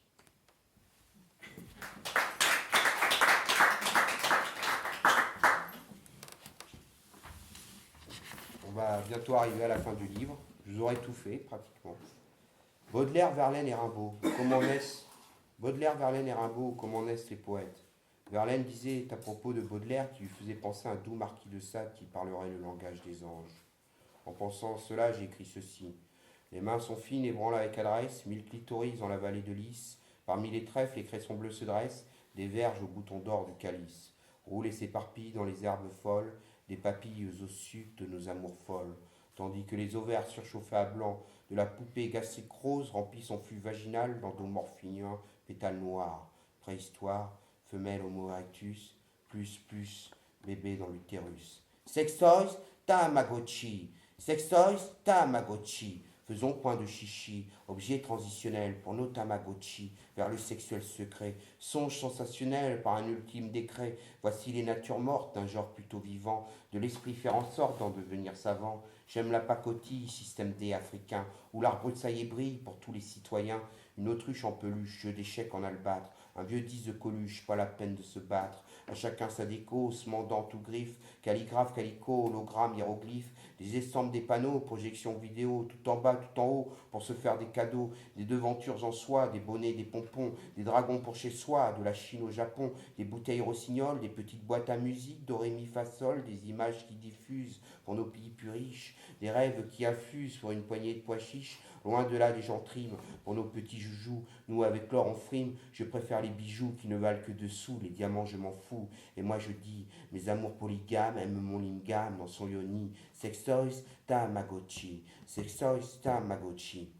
On va bientôt arriver à la fin du livre. Je vous aurai tout fait, pratiquement. Baudelaire, Verlaine et Rimbaud, comment naissent les poètes? Verlaine disait à propos de Baudelaire qu'il lui faisait penser à un doux marquis de Sade qui parlerait le langage des anges. En pensant cela, j'ai écrit ceci. Les mains sont fines et branlent avec adresse, mille clitoris dans la vallée de Lys. Parmi les trèfles, les cressons bleus se dressent, des verges aux boutons d'or du calice. Roulent et s'éparpillent dans les herbes folles, des papilles au sucre de nos amours folles. Tandis que les ovaires surchauffés à blanc de la poupée gastrique rose remplit son flux vaginal d'endomorphiniens, pétales noirs. Préhistoire, femelle homo erectus, plus, bébé dans l'utérus. Sextoys, Tamagotchi. Sextoys, Tamagotchi. Faisons point de chichi, objet transitionnel pour nos Tamagotchi, vers le sexuel secret. Songe sensationnel par un ultime décret. Voici les natures mortes d'un genre plutôt vivant, de l'esprit faire en sorte d'en devenir savant. J'aime la pacotille, système D africain, où l'arbre de saillie brille pour tous les citoyens. Une autruche en peluche, jeu d'échecs en albâtre, un vieux 10 de Coluche, pas la peine de se battre. À chacun sa déco, mandant ou griffe, calligraphe, calico, hologramme, hiéroglyphe, des estampes, des panneaux, projections vidéo, tout en bas, tout en haut, pour se faire des cadeaux, des devantures en soie, des bonnets, des pompons, des dragons pour chez soi, de la Chine au Japon, des bouteilles rossignols, des petites boîtes à musique, do, ré, mi, fa, sol, des images qui diffusent pour nos pays plus riches, des rêves qui infusent pour une poignée de pois chiches, loin de là des gens trimes, pour nos petits joujoux, nous avec l'or on frime, je préfère les bijoux qui ne valent que 2 sous, les diamants je m'en fous, et moi je dis, mes amours polygames aiment mon lingam dans son yoni, sextoys, Tamagotchi, sextoys, Tamagotchi.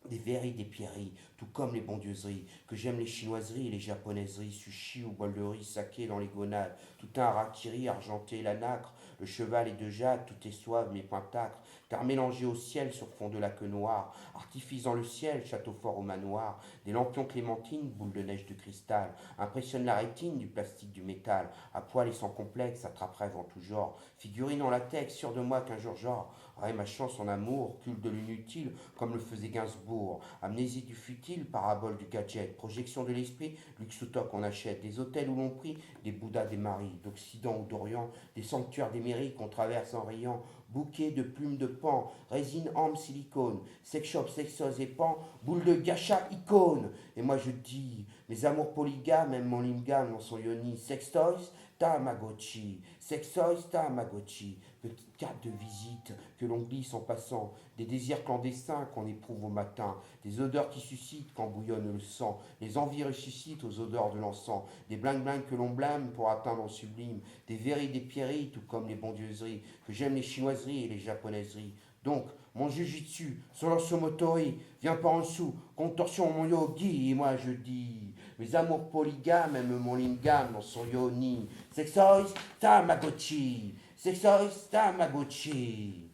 Des verreries, des pierreries, tout comme les bondieuseries, que j'aime les chinoiseries et les japonaiseries, sushi ou bol de riz, saké dans les gonades, tout un harakiri argenté, la nacre, le cheval est de jade, tout est soave, mes pentacres, car mélangé au ciel sur fond de laque noire, artifice dans le ciel, château fort au manoir, des lampions clémentines, boules de neige de cristal, impressionne la rétine du plastique du métal, à poil et sans complexe, attrape-rêve en tout genre, figurine en latex, sûr de moi qu'un jour genre, aurait ma chance en amour, culte de l'inutile, comme le faisait Gainsbourg, amnésie du futile, parabole du gadget, projection de l'esprit, luxe stock on achète, des hôtels où l'on prie, des bouddhas des maris, d'Occident ou d'Orient, des sanctuaires d'Émérique qu'on traverse en riant, bouquet de plumes de pan, résine ambre silicone, sex shop, sexos et pan, boule de gacha icône. Et moi je dis, mes amours polygames, même mon lingam dans son yoni, sextoys, Tamagotchi, sextoys, Tamagotchi, petite carte de visite que l'on glisse en passant, des désirs clandestins qu'on éprouve au matin, des odeurs qui suscitent quand bouillonne le sang, les envies ressuscitent aux odeurs de l'encens, des bling-bling que l'on blâme pour atteindre au sublime, des verreries, des pierreries, tout comme les bondieuseries, que j'aime les chinoiseries et les japonaiseries. Donc, mon jujitsu, Soloso Motori, viens par en dessous, contorsion mon yogi, et moi je dis, mes amours polygames aiment mon lingam dans son yoni, sexois, Tamagotchi, sexois, Tamagotchi.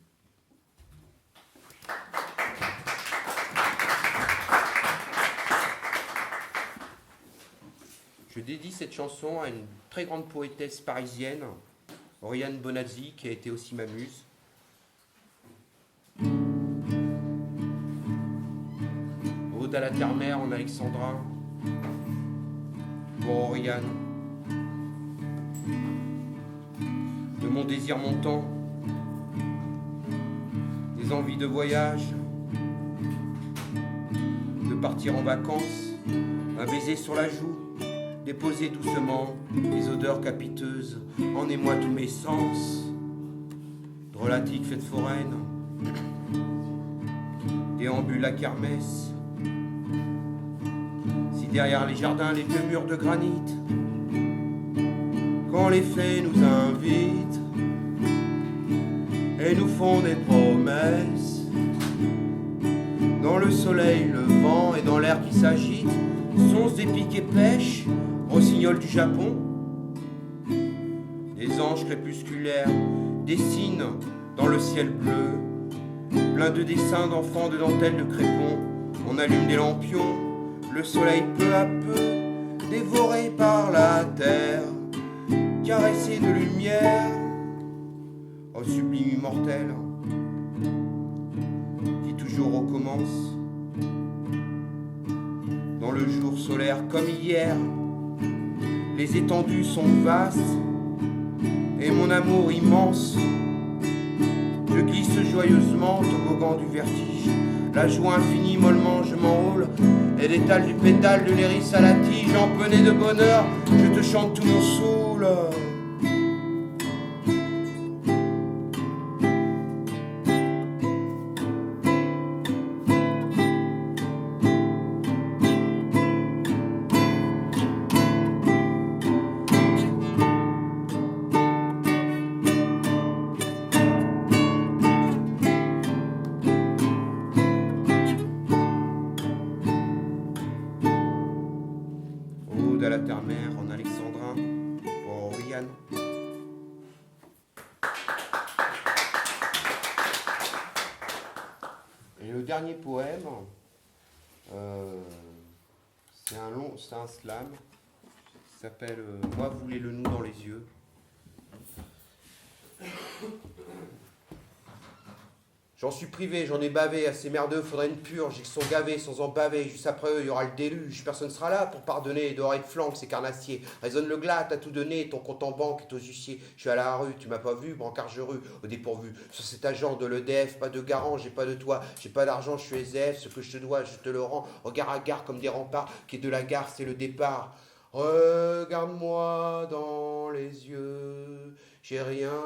Je dédie cette chanson à une très grande poétesse parisienne, Oriane Bonazzi, qui a été aussi ma muse. Ode à la terre-mère en alexandrin, pour Oriane. De mon désir montant, des envies de voyage, de partir en vacances, un baiser sur la joue, déposer doucement des odeurs capiteuses en émoi tous mes sens. Drôlatique fête foraine, déambule la kermesse. Si derrière les jardins les vieux murs de granit, quand les fées nous invitent et nous font des promesses, dans le soleil, le vent et dans l'air qui s'agite, sons des piques et pêches, rossignols du Japon, des anges crépusculaires dessinent dans le ciel bleu, plein de dessins d'enfants de dentelles de crépon. On allume des lampions, le soleil peu à peu, dévoré par la terre, caressé de lumière, au sublime immortel, qui toujours recommence. Dans le jour solaire comme hier, les étendues sont vastes, et mon amour immense, je glisse joyeusement joyeusement, toboggan du vertige. La joie infinie, mollement je m'enrôle, et l'étal du pétale de l'iris à la tige, empené de bonheur, je te chante tout mon soul. Ode à la terre-mère en alexandrin pour Oriane. Et le dernier poème, c'est un slam qui s'appelle Moi voulez-le nous dans les yeux. J'en suis privé, j'en ai bavé, assez merdeux, faudrait une purge, ils sont gavés sans en baver, juste après eux, il y aura le déluge, personne sera là pour pardonner, doré de flanc, c'est carnassier, résonne le glas, t'as tout donné, ton compte en banque est aux huissiers, je suis à la rue, tu m'as pas vu, brancard gereux, au dépourvu, sur cet agent de l'EDF, pas de garant, j'ai pas de toit, j'ai pas d'argent, je suis SDF, ce que je te dois, je te le rends, regard à gare comme des remparts, qui est de la gare, c'est le départ. Regarde-moi dans les yeux, j'ai rien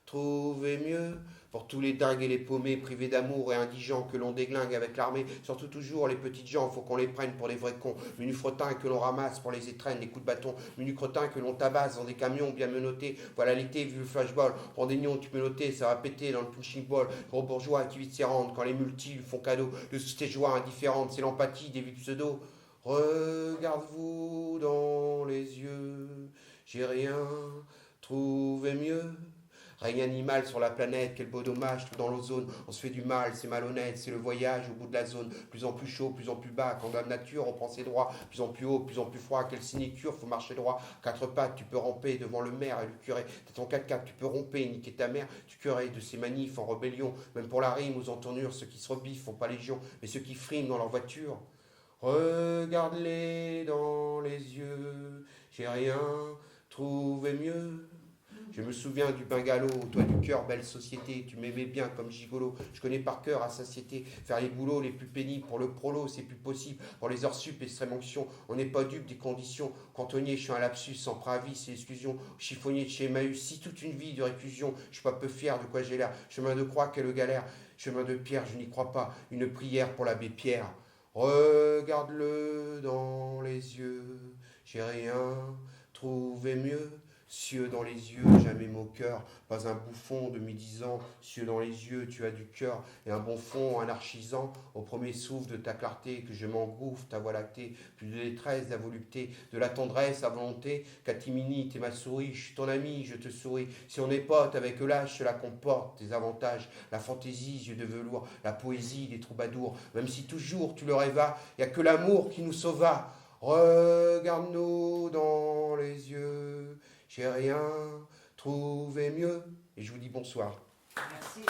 trouvé mieux. Pour tous les dingues et les paumés, privés d'amour et indigents que l'on déglingue avec l'armée, surtout toujours les petites gens, faut qu'on les prenne pour des vrais cons. Menu fretin que l'on ramasse pour les étrennes, les coups de bâton. Menu cretin que l'on tabasse dans des camions bien menottés. Voilà l'été, vu le flashball. Prends des nions, tu peux noter, ça va péter dans le punching ball. Gros bourgeois qui vite s'y rendent quand les multis lui font cadeau de ces joies indifférentes. C'est l'empathie des vies pseudo. Regarde-vous dans les yeux, j'ai rien trouvé mieux. Règne animal sur la planète, quel beau dommage, tout dans l'ozone, on se fait du mal, c'est malhonnête, c'est le voyage au bout de la zone, plus en plus chaud, plus en plus bas, quand la nature reprend ses droits, plus en plus haut, plus en plus froid, quelle sinécure, faut marcher droit, quatre pattes, tu peux ramper devant le maire et le curé, t'es ton 4x4, tu peux romper, niquer ta mère, tu curais de ces manifs en rébellion, même pour la rime, aux entournures, ceux qui se rebiffent font pas légion, mais ceux qui friment dans leur voiture, regarde-les dans les yeux, j'ai rien trouvé mieux. Je me souviens du bungalow, toi du cœur, belle société, tu m'aimais bien comme gigolo, je connais par cœur à satiété, faire les boulots les plus pénibles pour le prolo, c'est plus possible, pour les heures sup, extrême onction, on n'est pas dupe des conditions, cantonnier, je suis un lapsus, sans préavis, c'est exclusion, chiffonnier de chez Emmaüs, si toute une vie de réclusion, je suis pas peu fier de quoi j'ai l'air, chemin de croix, quelle galère, chemin de pierre, je n'y crois pas, une prière pour l'abbé Pierre, regarde-le dans les yeux, j'ai rien trouvé mieux. Cieux dans les yeux, jamais mot cœur, pas un bouffon de médisant, cieux dans les yeux, tu as du cœur, et un bon fond anarchisant, au premier souffle de ta clarté, que je m'engouffre, ta voix lactée, plus de détresse, de la volupté, de la tendresse à volonté, catimini, t'es ma souris, je suis ton ami, je te souris, si on est pote avec l'âge, cela comporte tes avantages, la fantaisie, yeux de velours, la poésie des troubadours, même si toujours tu le rêvas, y a que l'amour qui nous sauva, regarde-nous dans les yeux, j'ai rien trouvé mieux. Et je vous dis bonsoir. Merci.